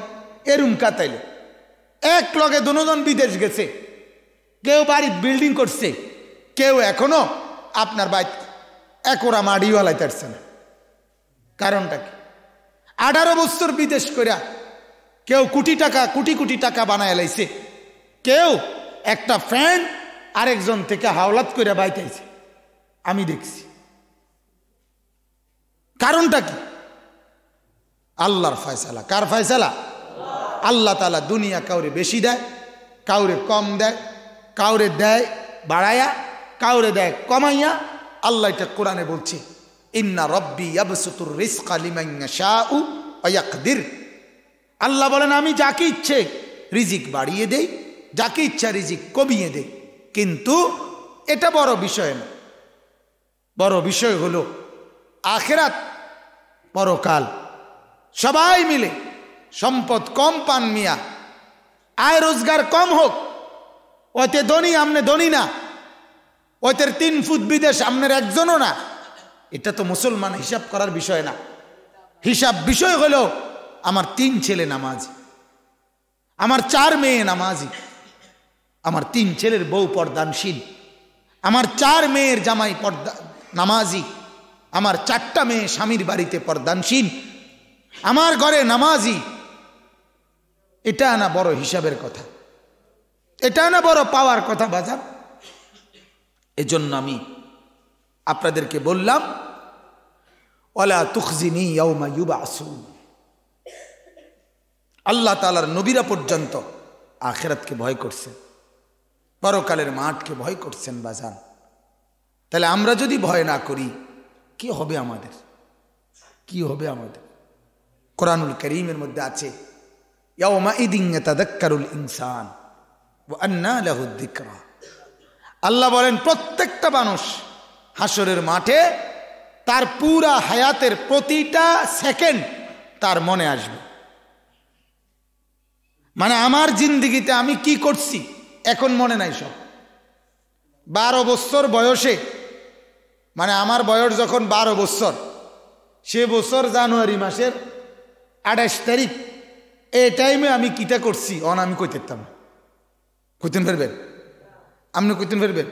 এরম কাতাইলে। এক লগে দুজন বিদেশ গেছে, কেউ বাড়ি বিল্ডিং করছে, কেউ এখনো আপনার বাড়ি একোরা মাড়িও হালাইতেছে না। কারণটা কি? 18 বছর বিদেশ কইরা কেউ কোটি কোটি টাকা বানায় লাইছে, কেউ একটা ফ্যান আরেকজন থেকে হাওলাত করে বাইতেছে, আমি দেখছি। কারণটা কি? আল্লাহর ফয়সালা। কার ফয়সালা? আল্লাহ তাআলা দুনিয়া কাউরে বেশি দেয়, কাউরে কম দেয়, কাউরে দেয় বাড়ায়া, কাউরে দেয় কমাইয়া। আল্লাহ এটা কোরআনে বলছে, ইন্না রব্বি ইয়াবসুতুর রিজকা লিমান ইয়াশাউ ওয়া ইয়াকদির। আল্লাহ বলেন আমি যাকে ইচ্ছে রিজিক বাড়িয়ে দেই, যাকে ইচ্ছা রিজিক কমিয়ে দেই। কিন্তু এটা বড় বিষয় না। বড় বিষয় হলো আখিরাত, পরকাল। সবাই মিলে সম্পদ কম পান মিয়া, আয় রোজগার কম হোক, ওতে ধনী আমনে ধনী না, ওদের 3 ফুট বিদেশ আমনের একজনও না। এটা তো মুসলমান হিসাব করার বিষয় না। হিসাব বিষয় হলো আমার 3 ছেলে নামাজি, আমার 4 মেয়ে নামাজি, আমার 3 ছেলের বউ পর্দানশীল, আমার 4 মেয়ের জামাই পর্দা নামাজি, আমার 4টা মেয়ে স্বামীর বাড়িতে পর্দানশীল, আমার ঘরে নামাজি। এটা না বড় হিসাবের কথা, এটা না বড় পাওয়ার কথা বাজার। এজন্য আমি আপনাদেরকে বললাম, ওয়ালা তুখজিনি ইয়াউমা ইউবআসুন। আল্লাহ তাআলার নবীরা পর্যন্ত আখিরাতকে ভয় করছেন, পরকালের মাঠকে ভয় করছেন বাজান। তাহলে আমরা যদি ভয় না করি, কি হবে আমাদের? কি হবে আমাদের? কোরআনুল কারীমের মধ্যে আছে, ইয়াউমা ইদিন ইয়াতাযাক্কারুল ইনসান ওয়া আন্না লাহু যিকরা। আল্লাহ বলেন প্রত্যেকটা মানুষ হাসরের মাঠে তার পুরা হায়াতের প্রতিটা সেকেন্ড তার মনে আসবে। মানে আমার জিন্দেগিতে আমি কি করছি এখন মনে নাই সব। 12 বছর বয়সে, মানে আমার বয়স যখন 12 বছর, সে বছর জানুয়ারি মাসের 28 তারিখ, এই টাইমে আমি কিটা করছি আমি কইতেতাম। কইতেন পারবেন? আপনি কইতেন পারবেন?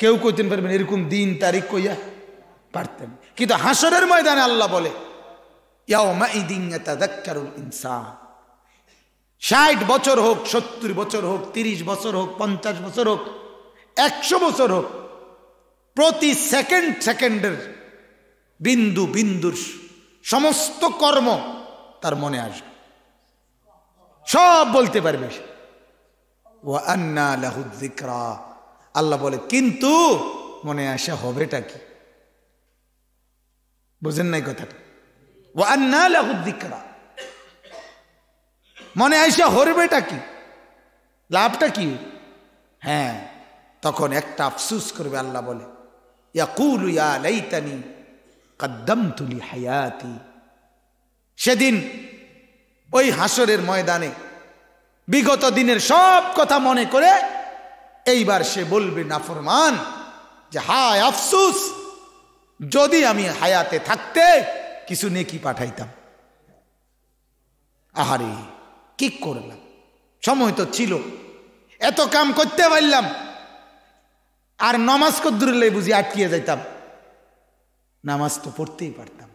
কেউ কইতেন পারবেন এরকম দিন তারিখ কইয়া? পারতেন। কিন্তু হাসরের ময়দানে আল্লাহ বলে ইয়াউমাইদিন ইয়াতাযাক্কারুল ইনসান, 60 বছর হোক, 70 বছর হোক, 30 বছর হোক, 50 বছর হোক, 100 বছর হোক, প্রতি সেকেন্ডের বিন্দু বিন্দুর সমস্ত কর্ম তার মনে আসবে, সব বলতে পারবে। ওয়া আন্না লাহু যিকরা, আল্লাহ বলে কিন্তু মনে আসা হবেটা কি? বুঝেন নাই কথাটা? ওয়া আন্না লাহু যিকরা, মনে আসা হবেটা কি, লাভটা কি? হ্যাঁ, তখন একটা আফসোস করবে। আল্লাহ বলে ইয়াকুলু ইয়া লাইতানি কদ্দামতু লি হায়াতি, সেদিন ওই হাসরের ময়দানে বিগত দিনের সব কথা মনে করে এইবার সে বলবে নাফরমান যে হায় আফসোস, যদি আমি হায়াতে থাকতে কিছু নেকি পাঠাইতাম। আহারে কি করলাম, সময় তো ছিল, এত কাম করতে পারলাম, আর নামাজ কদ্দুরলে বুঝি আটকিয়ে যাইতাম, নামাজ তো পড়তেই পারতাম,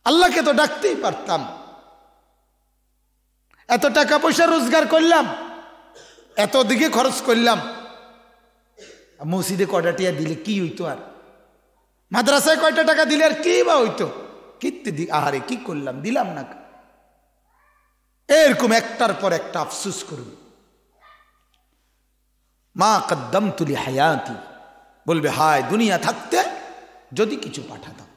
আল্লাহকে তো ডাকতেই পারতাম, এত টাকা পয়সা রোজগার করলাম, এত দিকে খরচ করলাম, মসজিদে কয়টা টিয়া দিলে কি হইতো, আর মাদ্রাসায় কয়টা টাকা দিলে আর কি বা হইতো, কিত্তে আহারে কি করলাম, দিলাম না। এরকম একটার পর একটা আফসোস করবে। মা কদ্দামতু লি হায়াতি, বলবে হায় দুনিয়া থাকতে যদি কিছু পাঠাতাম।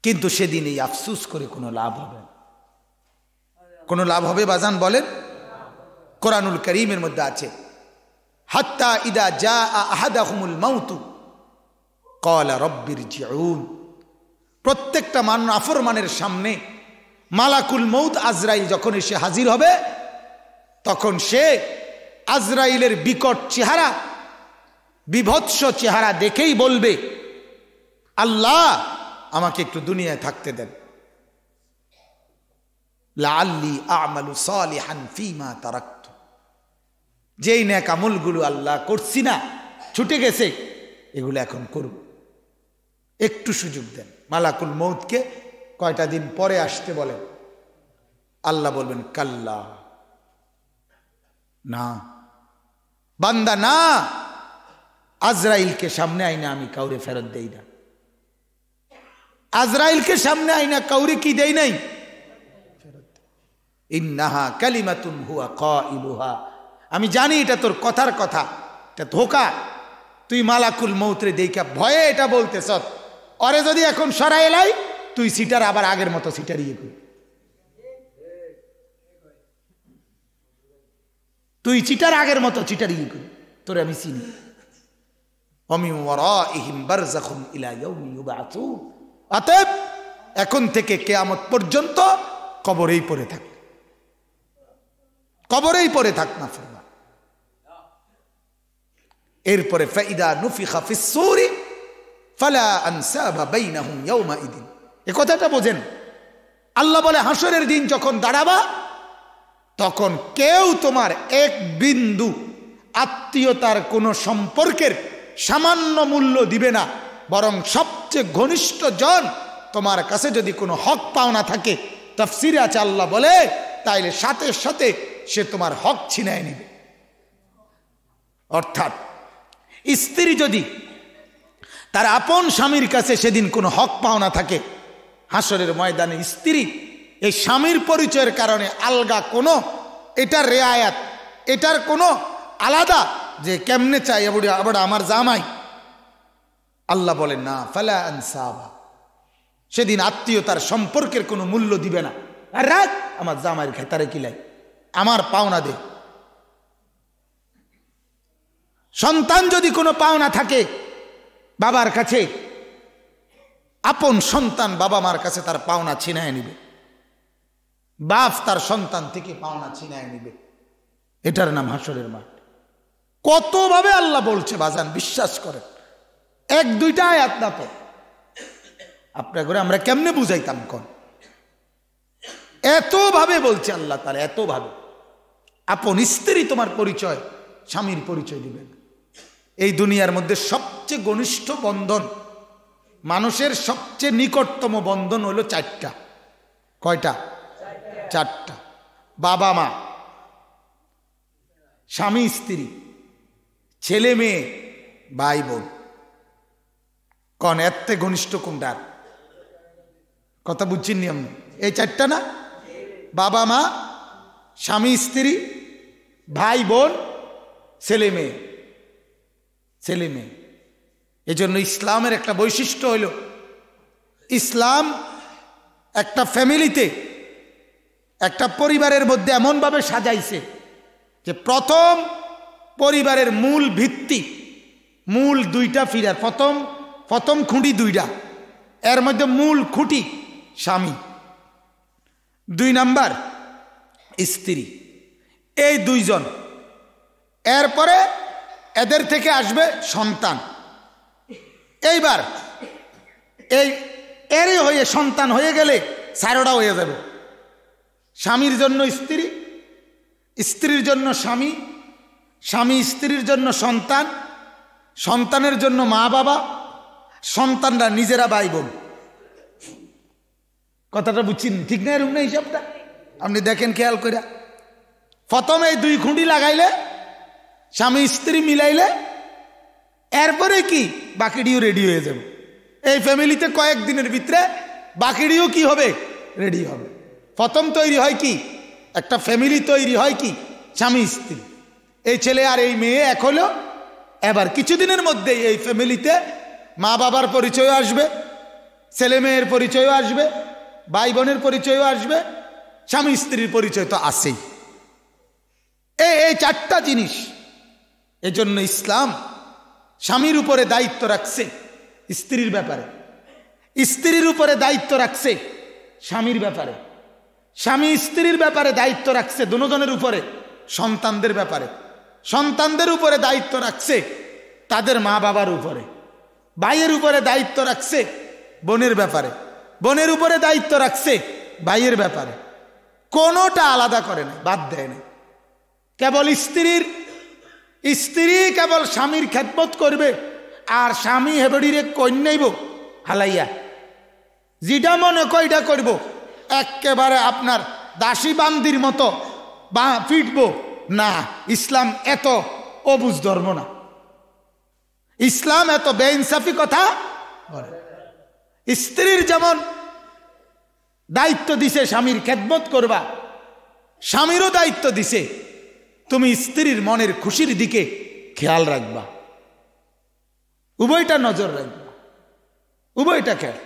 কিন্তু সেদিন এই আফসোস করে কোনো লাভ হবে? কোনো লাভ হবে বাজান বলেন? কোরআনুল কারীমের মধ্যে আছে হাত্তা ইদা জাআ আহাদাহুমুল মাউতু ক্বালা রাব্বিরজিউন, প্রত্যেকটা নাফরমানের সামনে মালাকুল মউত আজরাইল যখন এসে হাজির হবে, তখন সে আজরাইলের বিকট চেহারা, বিভৎস চেহারা দেখেই বলবে আল্লাহ আমাকে একটু দুনিয়ায় থাকতে দেন, লাআল্লি আ'মালু সালিহান ফীমা তারাকতু, যেই নেক আমলগুলো আল্লাহ করছি না, ছুটে গেছে, এগুলো এখন করব, একটু সুযোগ দেন। মালাকুল মউতকে কয়টা দিন পরে আসতে বলেন, আল্লাহ বলবেন কাল্লা, না বান্দা না, আজরাইলকে সামনে আইনা আমি কাউরে ফেরত দেই না, আজরাইলকে সামনে আইনা কাউরে কি দেই নাই ফেরত। ইন্নাহা কালিমাতুন হুয়া কাইলুহা, আমি জানি এটা তোর কথার কথা, এটা ধোঁকা, তুই মালাকুল মউতরে দেইকা ভয়ে এটা বলতেছ, অরে যদি এখন সরাই এলাই তুই সিটার আবার আগের মতো সিটার ইয়ে করি, তুই চিটার আগের মতো চিটার ইয়ে করি, তোরে আমি চিনি। ওমিন ওয়ারাইহিম বারযাখুন ইলা ইয়াউমি ইউবআসুন, অতএব এখন থেকে কিয়ামত পর্যন্ত কবরেই পড়ে থাক, কবরেই পড়ে থাক না ফরমান। এরপরে ফাইদা নুফিখা ফিস সূরি ফালা আনসাবা বাইনাহুম ইয়াউমাইদিন, এই কথাটা বোঝেন। আল্লাহ বলে হাসরের দিন যখন দাঁড়াবা, তখন কেউ তোমার এক বিন্দু আত্মীয়তার কোনো সম্পর্কের সামান্য মূল্য দিবে না, বরং সবচেয়ে ঘনিষ্ঠ জন তোমার কাছে যদি কোনো হক পাওনা থাকে, তাফসিরে আছে আল্লাহ বলে তাইলে সাথে সাথে সে তোমার হক ছিনায় নেবে। অর্থাৎ স্ত্রী যদি তার আপন স্বামীর কাছে সেদিন কোনো হক পাওনা থাকে, হাসরের ময়দানে স্ত্রী এই স্বামীর পরিচয়ের কারণে আলগা কোনো, এটার রেয়ায়াত, এটার কোনো আলাদা যে কেমনে চাই আবার আমার জামাই, আল্লাহ বলেন না, ফালা আনসাবা, সেদিন আত্মীয়তার সম্পর্কের কোনো মূল্য দিবে না। আর রাখ আমার জামাইয়ের খেতারে কিলাই, আমার পাওনা দে। সন্তান যদি কোনো পাওনা থাকে বাবার কাছে, আপন সন্তান বাবা মার কাছে তার পাওনা ছিনায় নিবে, বাপ তার সন্তান থেকে পাওনা ছিনায় নিবে, এটার নাম হাসরের মাঠ। কতভাবে আল্লাহ বলছে বাজান, বিশ্বাস করেন, এক দুইটা আয়াত না তো। আপনার করে আমরা কেমনে বুঝাইতাম কোন, এত ভাবে বলছে আল্লাহ তাআলা, এত ভাবে। আপন স্ত্রী তোমার পরিচয়, স্বামীর পরিচয় দিবেন। এই দুনিয়ার মধ্যে সবচেয়ে ঘনিষ্ঠ বন্ধন, মানুষের সবচেয়ে নিকটতম বন্ধন হলো চারটা। কয়টা? চারটা। বাবা মা, স্বামী স্ত্রী, ছেলে মেয়ে, ভাই বোন। কোন এতে ঘনিষ্ঠ কোনটার কথা বুঝছেন নি আপনি? এই চারটা না? বাবা মা, স্বামী স্ত্রী, ভাই বোন, ছেলে মেয়ে। ছেলে মেয়ে। এই জন্য ইসলামের একটা বৈশিষ্ট্য হইল, ইসলাম একটা ফ্যামিলিতে, একটা পরিবারের মধ্যে এমনভাবে সাজাইছে যে প্রথম পরিবারের মূল ভিত্তি, মূল দুইটা ফিরার, প্রথম খুঁটি দুইটা, এর মধ্যে মূল খুঁটি স্বামী, 2 নাম্বার স্ত্রী, এই দুইজন। এরপরে এদের থেকে আসবে সন্তান। এইবার এরই হয়ে সন্তান হয়ে গেলে চারোটা হয়ে যাবে। স্বামীর জন্য স্ত্রী, স্ত্রীর জন্য স্বামী, স্বামী স্ত্রীর জন্য সন্তান, সন্তানের জন্য মা বাবা, সন্তানরা নিজেরা ভাই বোন। কথাটা বুঝছেন ঠিক না? এরকম না হিসাবটা? আপনি দেখেন খেয়াল করে, প্রথমে এই 2 খুঁটি লাগাইলে, স্বামী স্ত্রী মিলাইলে, এরপরে কি বাকিটিও রেডি হয়ে যাবে। এই ফ্যামিলিতে কয়েকদিনের ভিতরে বাকিটিও কি হবে? রেডি হবে। প্রথম তৈরি হয় কি? একটা ফ্যামিলি তৈরি হয় কি? স্বামী স্ত্রী, এই ছেলে আর এই মেয়ে এক হলো। এবার কিছুদিনের মধ্যে এই ফ্যামিলিতে মা বাবার পরিচয় আসবে, ছেলে মেয়ের পরিচয়ও আসবে, ভাই বোনের পরিচয়ও আসবে, স্বামী স্ত্রীর পরিচয় তো আছেই। এই 4টা জিনিস। এজন্য ইসলাম স্বামীর উপরে দায়িত্ব রাখছে স্ত্রীর ব্যাপারে, স্ত্রীর উপরে দায়িত্ব রাখছে স্বামীর ব্যাপারে, স্বামী স্ত্রীর ব্যাপারে দায়িত্ব রাখছে দুজনের উপরে সন্তানদের ব্যাপারে, সন্তানদের উপরে দায়িত্ব রাখছে তাদের মা বাবার উপরে, ভাইয়ের উপরে দায়িত্ব রাখছে বোনের ব্যাপারে, বোনের উপরে দায়িত্ব রাখছে ভাইয়ের ব্যাপারে। কোনোটা আলাদা করে না, বাদ দেয় না। কেবল স্ত্রী কেবল স্বামীর খেদমত করবে, আর স্বামী হেবড়িরে কন্যাইব হালাইয়া, যেটা মনে কয়টা করব। একেবারে আপনার দাসী বান্দির মতো বা ফিটবো না। ইসলাম এত অবুঝ ধর্ম না, ইসলাম এত বেইনসাফি কথা বলে। স্ত্রীর যেমন দায়িত্ব দিছে স্বামীর খেদমত করবা, স্বামীরও দায়িত্ব দিছে তুমি স্ত্রীর মনের খুশির দিকে খেয়াল রাখবা, উভয়টা নজর রাখবা, উভয়টা খেয়াল।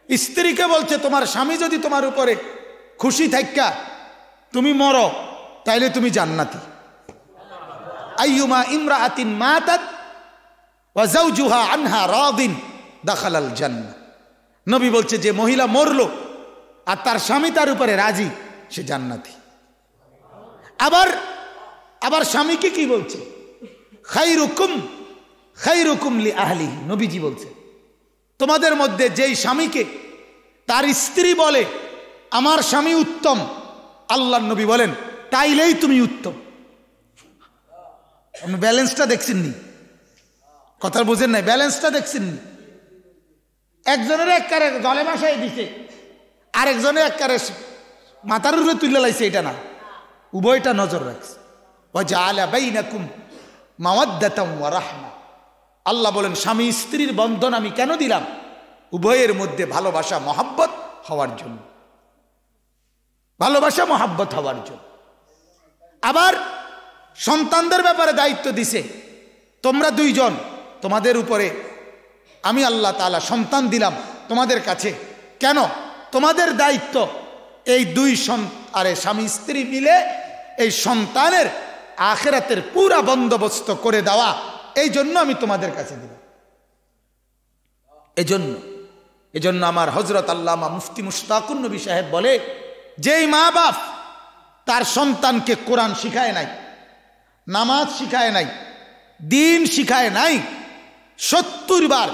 স্ত্রীকে বলছে তোমার স্বামী যদি তোমার উপরে খুশি থাকা তুমি মরো, তাইলে তুমি জান্নাতি। আইয়ুমা ইমরাআতিন মাতাত ওয়া যাওজুহা আনহা রাদিন দাখালাল জান্নাহ। নবী বলছে যে মহিলা মরলো আর তার স্বামী তার উপরে রাজি, সে জান্নাতি। আবার স্বামীকে কি বলছে? খায়রুকুম লি আহলিহি। নবীজি বলছে তোমাদের মধ্যে যেই স্বামীকে তার স্ত্রী বলে আমার স্বামী উত্তম, আল্লাহর নবী বলেন তাইলেই তুমি উত্তম। আপনি ব্যালেন্সটা দেখছেন নি? কথা বুঝেন নাই? ব্যালেন্সটা দেখছেন নি? একজনের এককারে জলে ভাসায় দিছে, আরেকজনের এককারে মাথার উপরে তুলে লাইছে, এটা না, উভয়টা নজর রাখছে। ওয়াজআলা বাইনাকুম মাওয়াদ্দাতাম ওয়া রাহমা। আল্লাহ বলেন স্বামী স্ত্রীর বন্ধন আমি কেন দিলাম? উভয়ের মধ্যে ভালোবাসা মহাব্বত হওয়ার জন্য, ভালোবাসা মহাব্বত হওয়ার জন্য। আবার সন্তানদের ব্যাপারে দায়িত্ব দিছে, তোমরা 2 জন, তোমাদের উপরে আমি আল্লাহ তাআলা সন্তান দিলাম তোমাদের কাছে। কেন? তোমাদের দায়িত্ব এই 2 স্বামী স্ত্রী মিলে এই সন্তানের আখিরাতের পুরা বন্দোবস্ত করে দেওয়া, এই জন্য আমি তোমাদের কাছে দিলাম। এজন্য আমার হযরত আল্লামা মুফতি মুশতাকুন নবী সাহেব বলে, যেই মা বাপ তার সন্তানকে কোরআন শিখায় নাই, নামাজ শিখায় নাই, দিন শিখায় নাই, 70 বার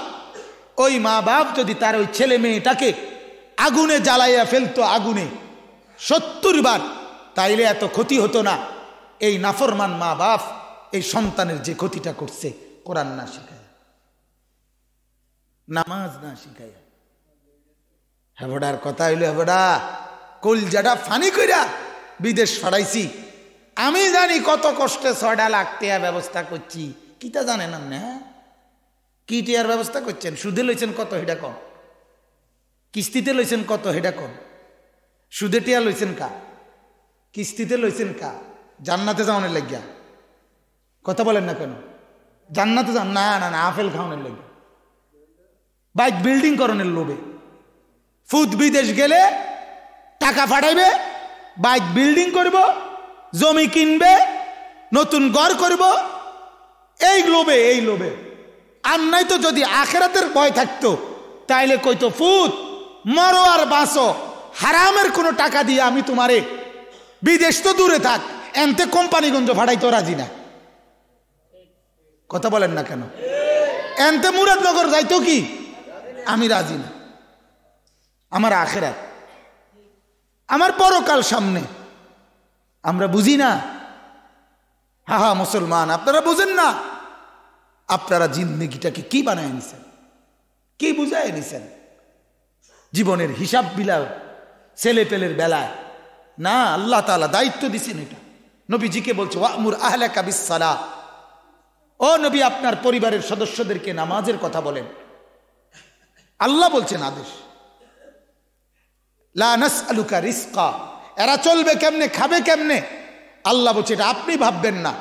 ওই মা বাপ যদি তার ওই ছেলে মেয়েটাকে আগুনে জ্বালাইয়া ফেলতো, আগুনে 70 বার, তাইলে এত ক্ষতি হতো না। এই নাফরমান মা বাপ এই সন্তানের যে ক্ষতিটা করছে, কোরআন না শিখায়, নামাজ না শিখায়। হেবডার কথা হইলো, হেবডা কলজাটা ফানি কইরা বিদেশ ফাড়াইছি, আমি জানি কত কষ্টে 6 লাখ টাকা ব্যবস্থা করছি, কিটা জানেন আপনি? হ্যাঁ, কি টিয়ার ব্যবস্থা করছেন? সুদে লইছেন কত হেডা কম, কিস্তিতে লইছেন কত হেডা কম। সুদে টিয়া লইছেন কা, কিস্তিতে লইছেন কা? জান্নাতে যাওয়ানের লাগিয়া কথা বলেন না কেন? জান্নাতে যান না, না না, আপেল খাওয়ানোর লাগিয়া, বাইক বিল্ডিং করণের লোভে। ফুদ বিদেশ গেলে টাকা ফাটাইবে, বাইক বিল্ডিং করব, জমি কিনবে, নতুন ঘর করব, এই লোভে, এই লোভে। আর নাই তো যদি আখেরাতের ভয় থাকতো তাইলে কইতো, ফুদ মরো আর বাঁচো, হারামের কোনো টাকা দিয়ে আমি তোমারে, বিদেশ তো দূরে থাক, এনতে কোম্পানিগঞ্জ ফাটাইতো রাজি না। কথা বলেন না কেন? এনতে মুরাদনগর যাইতো কি, আমি রাজি না। আমার আখেরাত, আমার পরকাল সামনে, আমরা বুঝি না। হা হা মুসলমান, আপনারা বুঝেন না। আপনারা জিন্দগিটাকে কি বানায় নিছেন, কি বুঝায় নিছেন? জীবনের হিসাব বিলাও ছেলে পেলের বেলায় না, আল্লাহ তাআলা দায়িত্ব দিছেন এটা। নবীজিকে বলছে, ওয়ামুর আহলাকা বিসসালাহ, ও নবী আপনার পরিবারের সদস্যদেরকে নামাজের কথা বলেন। আল্লাহ বলছেন আদেশ, লা নাসআলুকা রিজকা, এরা চলবে কেমনে, খাবে কেমনে? আল্লাহ বলছে এটা আপনি ভাববেন না,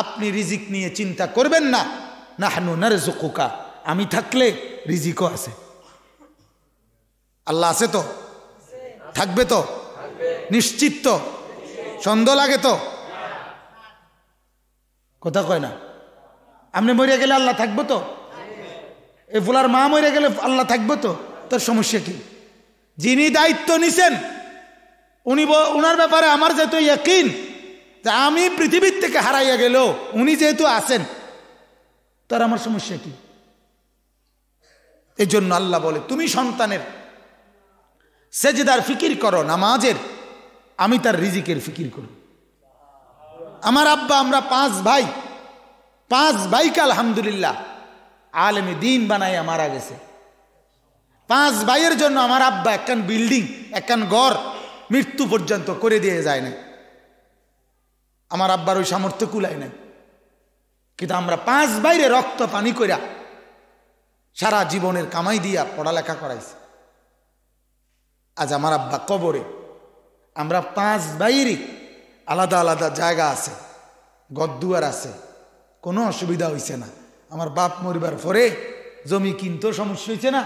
আপনি রিজিক নিয়ে চিন্তা করবেন না। নাহনু নারযুকুকা, আমি থাকলে রিজিকও আছে। আল্লাহ আছে তো, থাকবে তো, নিশ্চিত তো, সন্দেহ লাগে তো? কথা কয় না। আপনি মরে গেলে আল্লাহ থাকবো তো? এই ফুলার মা মরে গেলে আল্লাহ থাকবো তো? তোর সমস্যা কি? যিনি দায়িত্ব নিছেন উনি, উনার ব্যাপারে আমার যেহেতু ইয়াকিন যে আমি পৃথিবীর থেকে হারাইয়া গেল, উনি যেহেতু আছেন, তার আমার সমস্যা কি? এই জন্য আল্লাহ বলে, তুমি সন্তানের সেজদার ফিকির করো, নামাজের, আমি তার রিজিকের ফিকির করি। আমার আব্বা, আমরা 5 ভাই, 5 ভাইকে আলহামদুলিল্লাহ আলেমে দিন বানাইয়া মারা গেছে। 5 ভাইয়ের জন্য আমার আব্বা একখান বিল্ডিং, একখান ঘর মৃত্যু পর্যন্ত করে দিয়ে যায় না। আমার আব্বার ওই সামর্থ্য কুলায় নাই, কিন্তু আমরা 5 ভাইরে রক্ত পানি কইরা সারা জীবনের কামাই দিয়া পড়ালেখা করাইছি। আজ আমার আব্বা কবরে, আমরা 5 ভাইয়েরই আলাদা আলাদা জায়গা আছে, গদ্দুয়ার আছে, কোনো অসুবিধা হয়েছে না। আমার বাপ মরিবার পরে জমি কিনতেও সমস্যা হয়েছে না,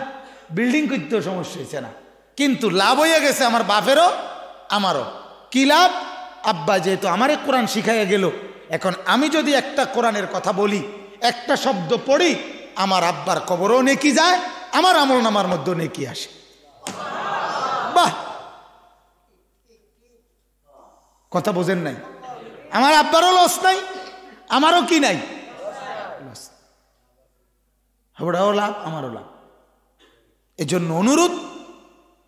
বিল্ডিং করতেও সমস্যা হয়েছে না, কিন্তু লাভ হয়ে গেছে আমার বাপেরও আমারও। কি লাভ? আব্বা যেহেতু আমারে কোরআন শিখাইয়া গেল, এখন আমি যদি একটা কোরআনের কথা বলি, একটা শব্দ পড়ি, আমার আব্বার কবরও নেকি যায়, আমার আমলনামার মধ্যে নেকি আসে। বাহ, কথা বোঝেন নাই? আমার আব্বারও লস নাই, আমারও কি নাই, লস। ওরাও লাভ, আমারও লাভ। এই জন্য অনুরোধ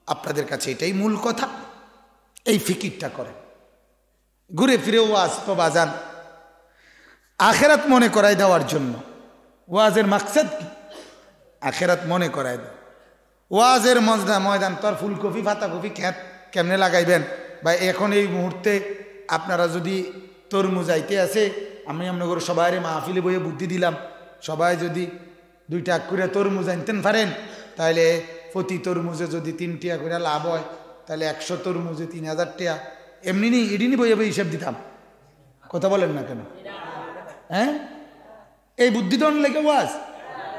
আপনাদের কাছে, এটাই মূল কথা, এই ফিকিরটা করেন। ঘুরে ফিরে ওয়াজ তো বাজান আখেরাত মনে করাই দেওয়ার জন্য। ওয়াজের মাকসাদ কি? আখেরাত মনে করাই দেয়। ওয়াজের ময়দান তো আর ফুলকপি পাতাকপি খেত কেমনে লাগাইবেন বা এখন এই মুহূর্তে আপনারা যদি তরমুজ আইতে আছে, আমি আপনাদের সবাই মাহফিলে বইয়ে বুদ্ধি দিলাম, সবাই যদি 2 টাকা করে তরমুজ আনতেন পারেন, তাহলে প্রতি তরমুজে যদি 3 টাকা করে লাভ হয়, তাহলে 100 তরমুজে 3000 টাকা। এমনি নি এডিনি বইয়ে বই হিসাব দিতাম। কথা বলেন না কেন? হ্যাঁ, এই বুদ্ধি তো লেগে ওয়াজ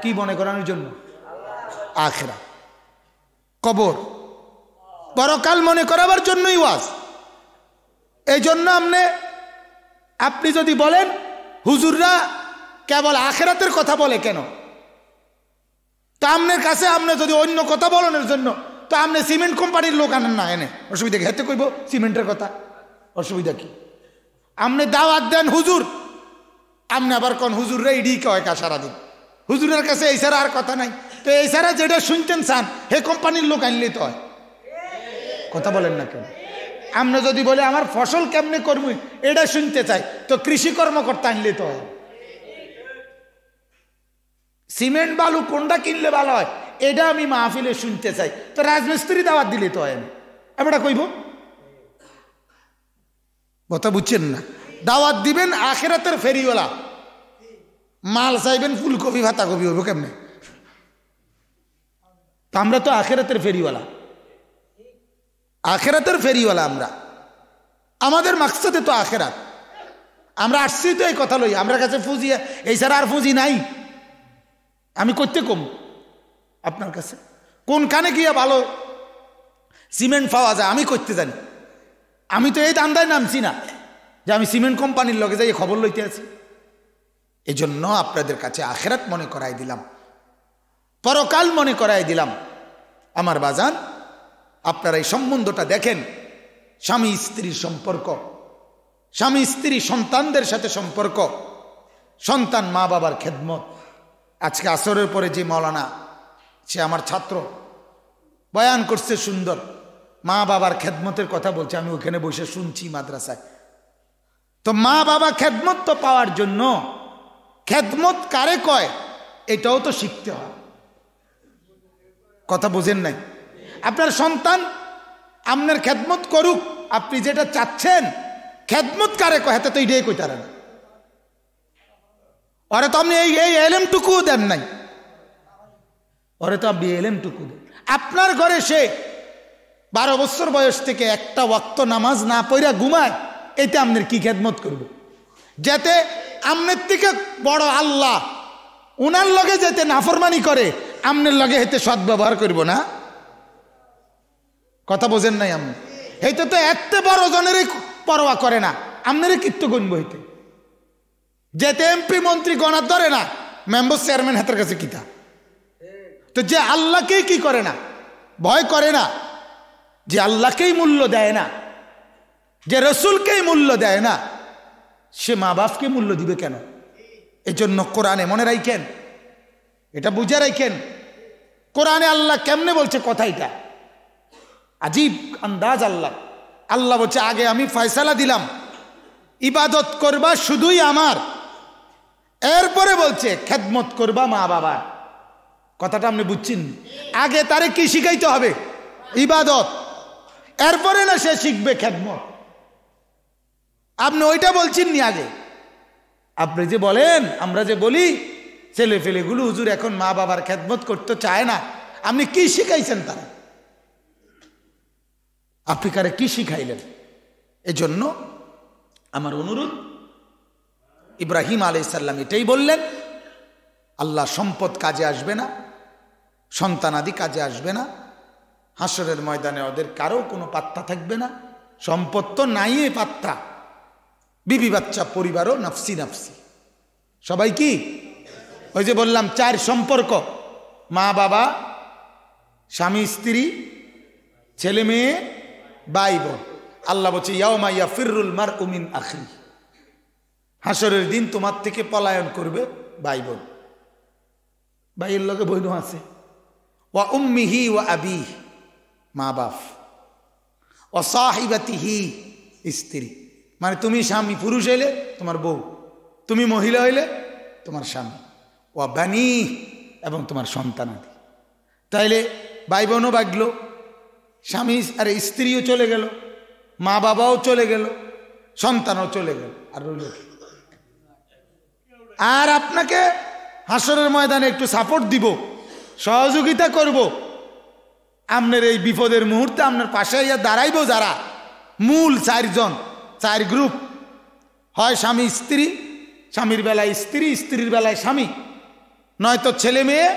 কি মনে করানোর জন্য? আখেরাত, কবর, পরকাল মনে করাবার জন্যই ওয়াজ। এই জন্য আপনি যদি বলেন হুজুররা কেবল আখেরাতের কথা বলে কেন, তা আপনার কাছে আপনি যদি অন্য কথা বলানোর জন্য, তো আপনি সিমেন্ট কোম্পানির লোক আনেন না, এনে অসুবিধা কি? হেতে কইব সিমেন্টের কথা, অসুবিধা কি? আপনি দাওয়াত দেন হুজুর আপনি আবার কোন হুজুররা ইডি কয় কা সারাদিন, হুজুরের কাছে এই ছাড়া আর কথা নাই। তো এই ছাড়া যেটা শুনতেন চান হে কোম্পানির লোক আনলে তো হয়। কথা বলেন না কেন? আমরা যদি বলে আমার ফসল কেমনে করবো এটা শুনতে চাই, তো কৃষি কর্মকর্তা আনলে তো হয়। সিমেন্ট বালু কোনটা কিনলে ভালো হয় এটা আমি মাহফিলে শুনতে চাই, তো রাজমিস্ত্রি দাওয়াত দিলে তো হয়। আমি এটা কইব, কথা বুঝছেন না? দাওয়াত দিবেন আখিরাতের ফেরিওয়ালা, মাল চাইবেন ফুলকপি ভাতাকপি হইব কেমনে? তো আমরা তো আখিরাতের ফেরিওয়ালা, আখিরাতের ফেরিওয়ালা আমরা, আমাদের মাকসাদে তো আখিরাত। আমরা আসছি তো এই কথা লই, আমরা কাছে ফুজি এই ছাড়া আর ফুজি নাই। আমি করতে কম আপনার কাছে কোনখানে গিয়া ভালো সিমেন্ট পাওয়া যায় আমি করতে জানি। আমি তো এই দান্দায় নামছি না যে আমি সিমেন্ট কোম্পানির লগে যাই খবর লইতে আছি। এই জন্য আপনাদের কাছে আখিরাত মনে করাই দিলাম, পরকাল মনে করাই দিলাম। আমার বাজান, আপনারা এই সম্বন্ধটা দেখেন, স্বামী স্ত্রীর সম্পর্ক, স্বামী স্ত্রী সন্তানদের সাথে সম্পর্ক, সন্তান মা বাবার খেদমত। আজকে আসরের পরে যে মৌলানা, সে আমার ছাত্র, বয়ান করছে সুন্দর, মা বাবার খেদমতের কথা বলছে, আমি ওখানে বসে শুনছি মাদ্রাসায়। তো মা বাবা খেদমত তো পাওয়ার জন্য, খেদমত কারে কয় এটাও তো শিখতে হয়। কথা বোঝেন নাই? আপনার সন্তান আপনার খেদমত করুক, আপনি যেটা চাচ্ছেন, খেদমত কারে কয় হাতে তো এটাই কইতারে না। ওরে তো আপনি এই এলেমটুকুও দেন নাই, ওরে তো আপনি এলেমটুকু দেন। আপনার ঘরে সে 12 বছর বয়স থেকে একটা ওয়াক্ত নামাজ না পড়া ঘুমায়, এতে আপনার কি খেদমত করবে? যাতে আপনার থেকে বড় আল্লাহ উনার লগে যেতে নাফরমানি করে, আপনার লগে হেতে সদ্ব্যবহার করব না। কথা বোঝেন নাই? আপনি হেতে তো এত বড় জনেরই পরোয়া করে না, আপনারই কীর্ত গণব হইতে। যেতে এমপি মন্ত্রী গণার ধরে না, মেম্বার চেয়ারম্যান হাতের কাছে কিতা। তো যে আল্লাহকেই কি করে না, ভয় করে না, যে আল্লাহকেই মূল্য দেয় না, যে রসুলকেই মূল্য দেয় না, সে মা বাপকে মূল্য দিবে কেন? এই জন্য কোরআনে মনে রাখেন, এটা বুঝে রাখেন, কোরআনে আল্লাহ কেমনে বলছে কথাইটা, আজীব আন্দাজ। আল্লাহ বলছে আগে আমি ফয়সালা দিলাম ইবাদত করবা শুধুই আমার, এরপরে বলছে খেদমত করবা মা বাবার। কথাটা আপনি বুঝছেন? আগে তারে কি শিখাইতে হবে? ইবাদত, এরপরে না সে শিখবে খেদমত। আপনি ওইটা বলছেন নি আগে? আপনি যে বলেন, আমরা যে বলি ছেলে ফেলেগুলো হুজুর এখন মা বাবার খেদমত করতে চায় না, আপনি কি শিখাইছেন তারা? আপনি কারে কি শিখাইলেন? এজন্য আমার অনুরোধ, ইব্রাহিম আলাইহিস সালাম এটাই বললেন, আল্লাহ সম্পদ কাজে আসবে না, সন্তানাদি কাজে আসবে না, হাসরের ময়দানে ওদের কারো কোনো পাত্তা থাকবে না, সম্পদ তো নাই পাত্তা, বিবি বাচ্চা পরিবারও নাফসি নাফসি, সবাই কি ওই যে বললাম 4 সম্পর্ক, মা বাবা, স্বামী স্ত্রী, ছেলে মেয়ে, ভাই বোন। আল্লাহ বলছে ইয়াউমা ইয়াফিরুল মারউ মিন আখি, হাসরের দিন তোমার থেকে পলায়ন করবে ভাই বোন, ভাইয়ের লগে বোনও আছে, ওয়া উম্মিহি ওয়া আবিহি, মা বাপ, ওয়া সাহিবাতিহি, স্ত্রী, মানে তুমি স্বামী পুরুষ হইলে তোমার বউ, তুমি মহিলা হইলে তোমার স্বামী, ওয়া বানি, এবং তোমার সন্তানাদি। তাইলে ভাই বোনও বাগলো, স্বামী আর স্ত্রীও চলে গেল, মা বাবাও চলে গেল, সন্তানও চলে গেল, আর রইল কি? আর আপনাকে হাসরের ময়দানে একটু সাপোর্ট দিব, সহযোগিতা করব, আপনার এই বিপদের মুহূর্তে আপনার পাশে ইয়া দাঁড়াইব যারা, মূল 4 জন, 4 গ্রুপ, হয় স্বামী স্ত্রী, স্বামীর বেলায় স্ত্রী, স্ত্রীর বেলায় স্বামী, নয়তো ছেলে মেয়ে,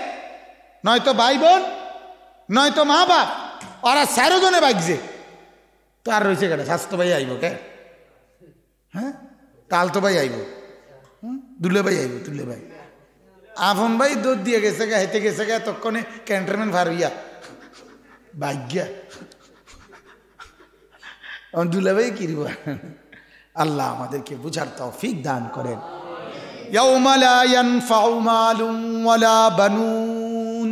নয়তো ভাই বোন, নয়তো মা বাপ। ওরা 4 জনে বাগছে, তো আর রয়েছে কেন? স্বাস্থ্য ভাই আইব কে? হ্যাঁ, তাল তো ভাই আইব, দুলে ভাই আইব, দুলে ভাই, আফন ভাই দুধ দিয়ে গেছে গা, হেঁটে গেছে গা, তখনই ক্যান্টনমেন্ট ভার হইয়া ভাগ্যা দুলে ভাই কিরব। আল্লাহ আমাদেরকে বুঝার তৌফিক দান করেন। ইয়াউমা লা ইয়ানফাউ মালুন ওয়ালা বানুন।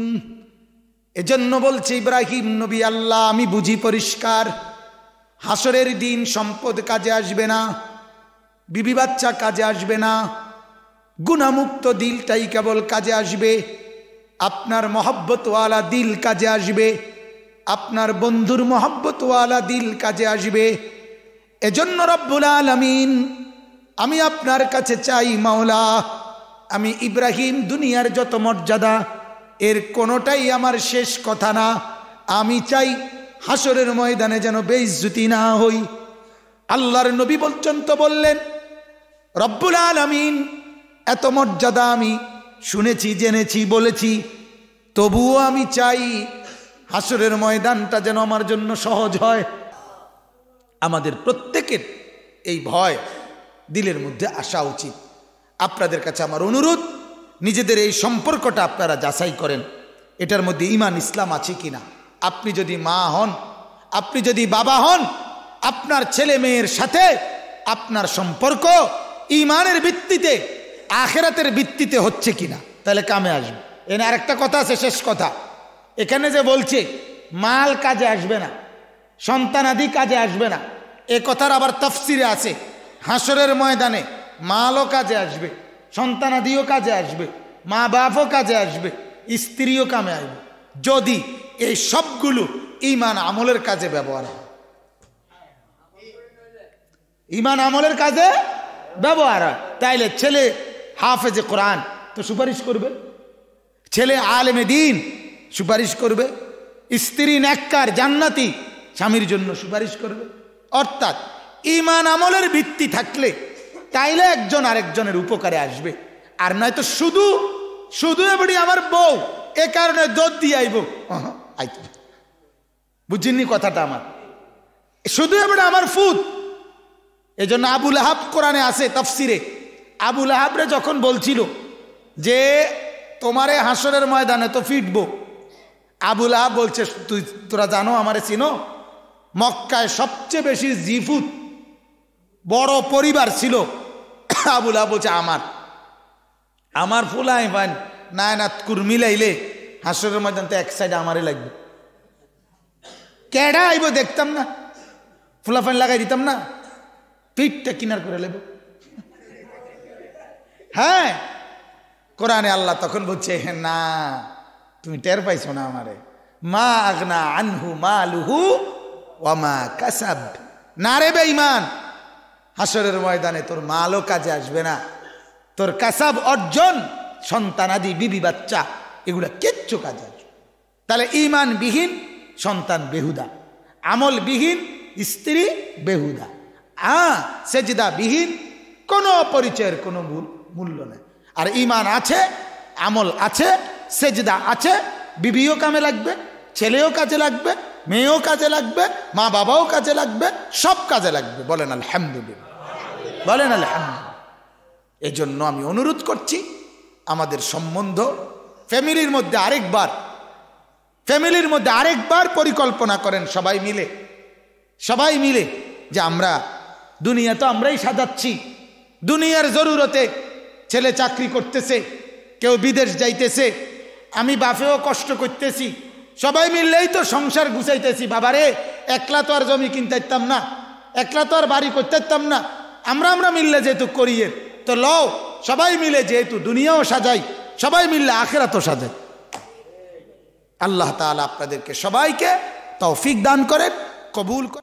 এজন্য বলছে ইব্রাহিম নবী, আল্লাহ আমি বুঝি পরিষ্কার, হাসরের দিন সম্পদ কাজে আসবে না, বিবি বাচ্চা কাজে আসবে না, গুনাহমুক্ত দিলটাই কেবল কাজে আসবে। আপনার মহব্বতওয়ালা দিল কাজে আসবে, আপনার বন্ধুর মহব্বতওয়ালা দিল কাজে আসবে। এজন্য রব্বুল আলামিন আমি আপনার কাছে চাই, মাওলা আমি ইব্রাহিম দুনিয়ার যত মর্যাদা এর কোনোটাই আমার শেষ কথা না। আমি চাই হাসরের ময়দানে যেন বেইজ্জতি না হই। আল্লাহর নবী পর্যন্ত বললেন, রব্বুল আলামিন এত মর্যাদা আমি শুনেছি, জেনেছি, বলেছি, তবুও আমি চাই হাসরের ময়দানটা যেন আমার জন্য সহজ হয়। আমাদের প্রত্যেকের এই ভয় দিলের মধ্যে আসা উচিত। আপনাদের কাছে আমার অনুরোধ, নিজেদের এই সম্পর্কটা আপনারা যাচাই করেন, এটার মধ্যে ঈমান ইসলাম আছে কিনা। আপনি যদি মা হন, আপনি যদি বাবা হন, আপনার ছেলে মেয়ের সাথে আপনার সম্পর্ক ঈমানের ভিত্তিতে, আখিরাতের ভিত্তিতে হচ্ছে কিনা, তাহলে কামে আসবে। এখানে আরেকটা কথা আছে, শেষ কথা। এখানে যে বলছে মাল কাজে আসবে না, সন্তানাদি কাজে আসবে না, এ কথার আবার তাফসিরে আছে হাসরের ময়দানে মালও কাজে আসবে, সন্তানাদিও কাজে আসবে, মা বাপও কাজে আসবে, স্ত্রীও কামে আসবে, যদি এই সবগুলো ঈমান আমলের কাজে ব্যবহার হয়। ঈমান আমলের কাজে ব্যবহার হয়, তাইলে ছেলে হাফেজে কোরআন তো সুপারিশ করবে, ছেলে আলেমে দ্বীন সুপারিশ করবে, স্ত্রী নেককার জান্নাতি স্বামীর জন্য সুপারিশ করবে। অর্থাৎ ঈমান আমলের ভিত্তি থাকলে তাইলে একজন আরেকজনের উপকারে আসবে। আর নয়তো শুধু শুধু এবারে আমার বউ, এ কারণে দোষ দিয়ে আইব, বুঝিনি কথাটা আমার, শুধু এবারে আমার ফুত। এই জন্য আবু লাহাব কোরআনে আছে তাফসিরে, আবু লাহাবরে যখন বলছিল যে তোমারে হাসরের ময়দানে তো ফিটবো, আবু লাহাব বলছে তোরা জানো আমারে চিনো, মক্কায় সবচেয়ে বেশি জিফুত বড় পরিবার ছিল। আবু লাহাব বলছে আমার ফুলাই পান না না মিলাইলে হাসরের ময়দান তো এক সাইডে আমারই লাগবে। কেডা আইব দেখতাম না, ফুলা ফাইন লাগাই দিতাম না, পিঠটা কিনার করে লেব। হ্যাঁ, কোরআনে আল্লাহ তখন বলছে না তুমি টের পাইছো না আমারে, মা আগনা আনহু মালুহু ওয়া মা কাসাব। না রে বেঈমান, হাসরের ময়দানে তোর মালও কাজে আসবে না, তোর কাসাব অর্জন সন্তানাদি বিবি বাচ্চা এগুলা কিচ্ছু কাজে আসবে। তাহলে ঈমান বিহীন সন্তান বেহুদা, আমল বিহীন স্ত্রী বেহুদা, সেজদা বিহীন কোনো পরিচয়ের কোনো মূল্য নেই। আর ঈমান আছে, আমল আছে, সেজদা আছে, বিবিও কামে লাগবে, ছেলেও কাজে লাগবে, মেয়েও কাজে লাগবে, মা বাবাও কাজে লাগবে, সব কাজে লাগবে। বলেন আলহামদুলিল্লাহ, বলেন আলহামদুলিল্লাহ। এই জন্য আমি অনুরোধ করছি আমাদের সম্বন্ধ ফ্যামিলির মধ্যে আরেকবার পরিকল্পনা করেন সবাই মিলে যে আমরা দুনিয়া তো আমরাই সাজাচ্ছি, দুনিয়ার জরুরতে ছেলে চাকরি করতেছে, কেউ বিদেশ যাইতেছে, আমি বাপেও কষ্ট করতেছি, সবাই মিললেই তো সংসার গুছাইতেছি। বাবারে একলা তো আর জমি কিনতে পারতাম না, একলা তো আর বাড়ি করতে পারতাম না, আমরা মিললে যেহেতু করিয়ে তো লও, সবাই মিলে যেহেতু দুনিয়াও সাজাই, সবাই মিললে আখিরাতও সাজাই। আল্লাহ তাআলা আপনাদেরকে সবাইকে তৌফিক দান করেন, কবুল করেন।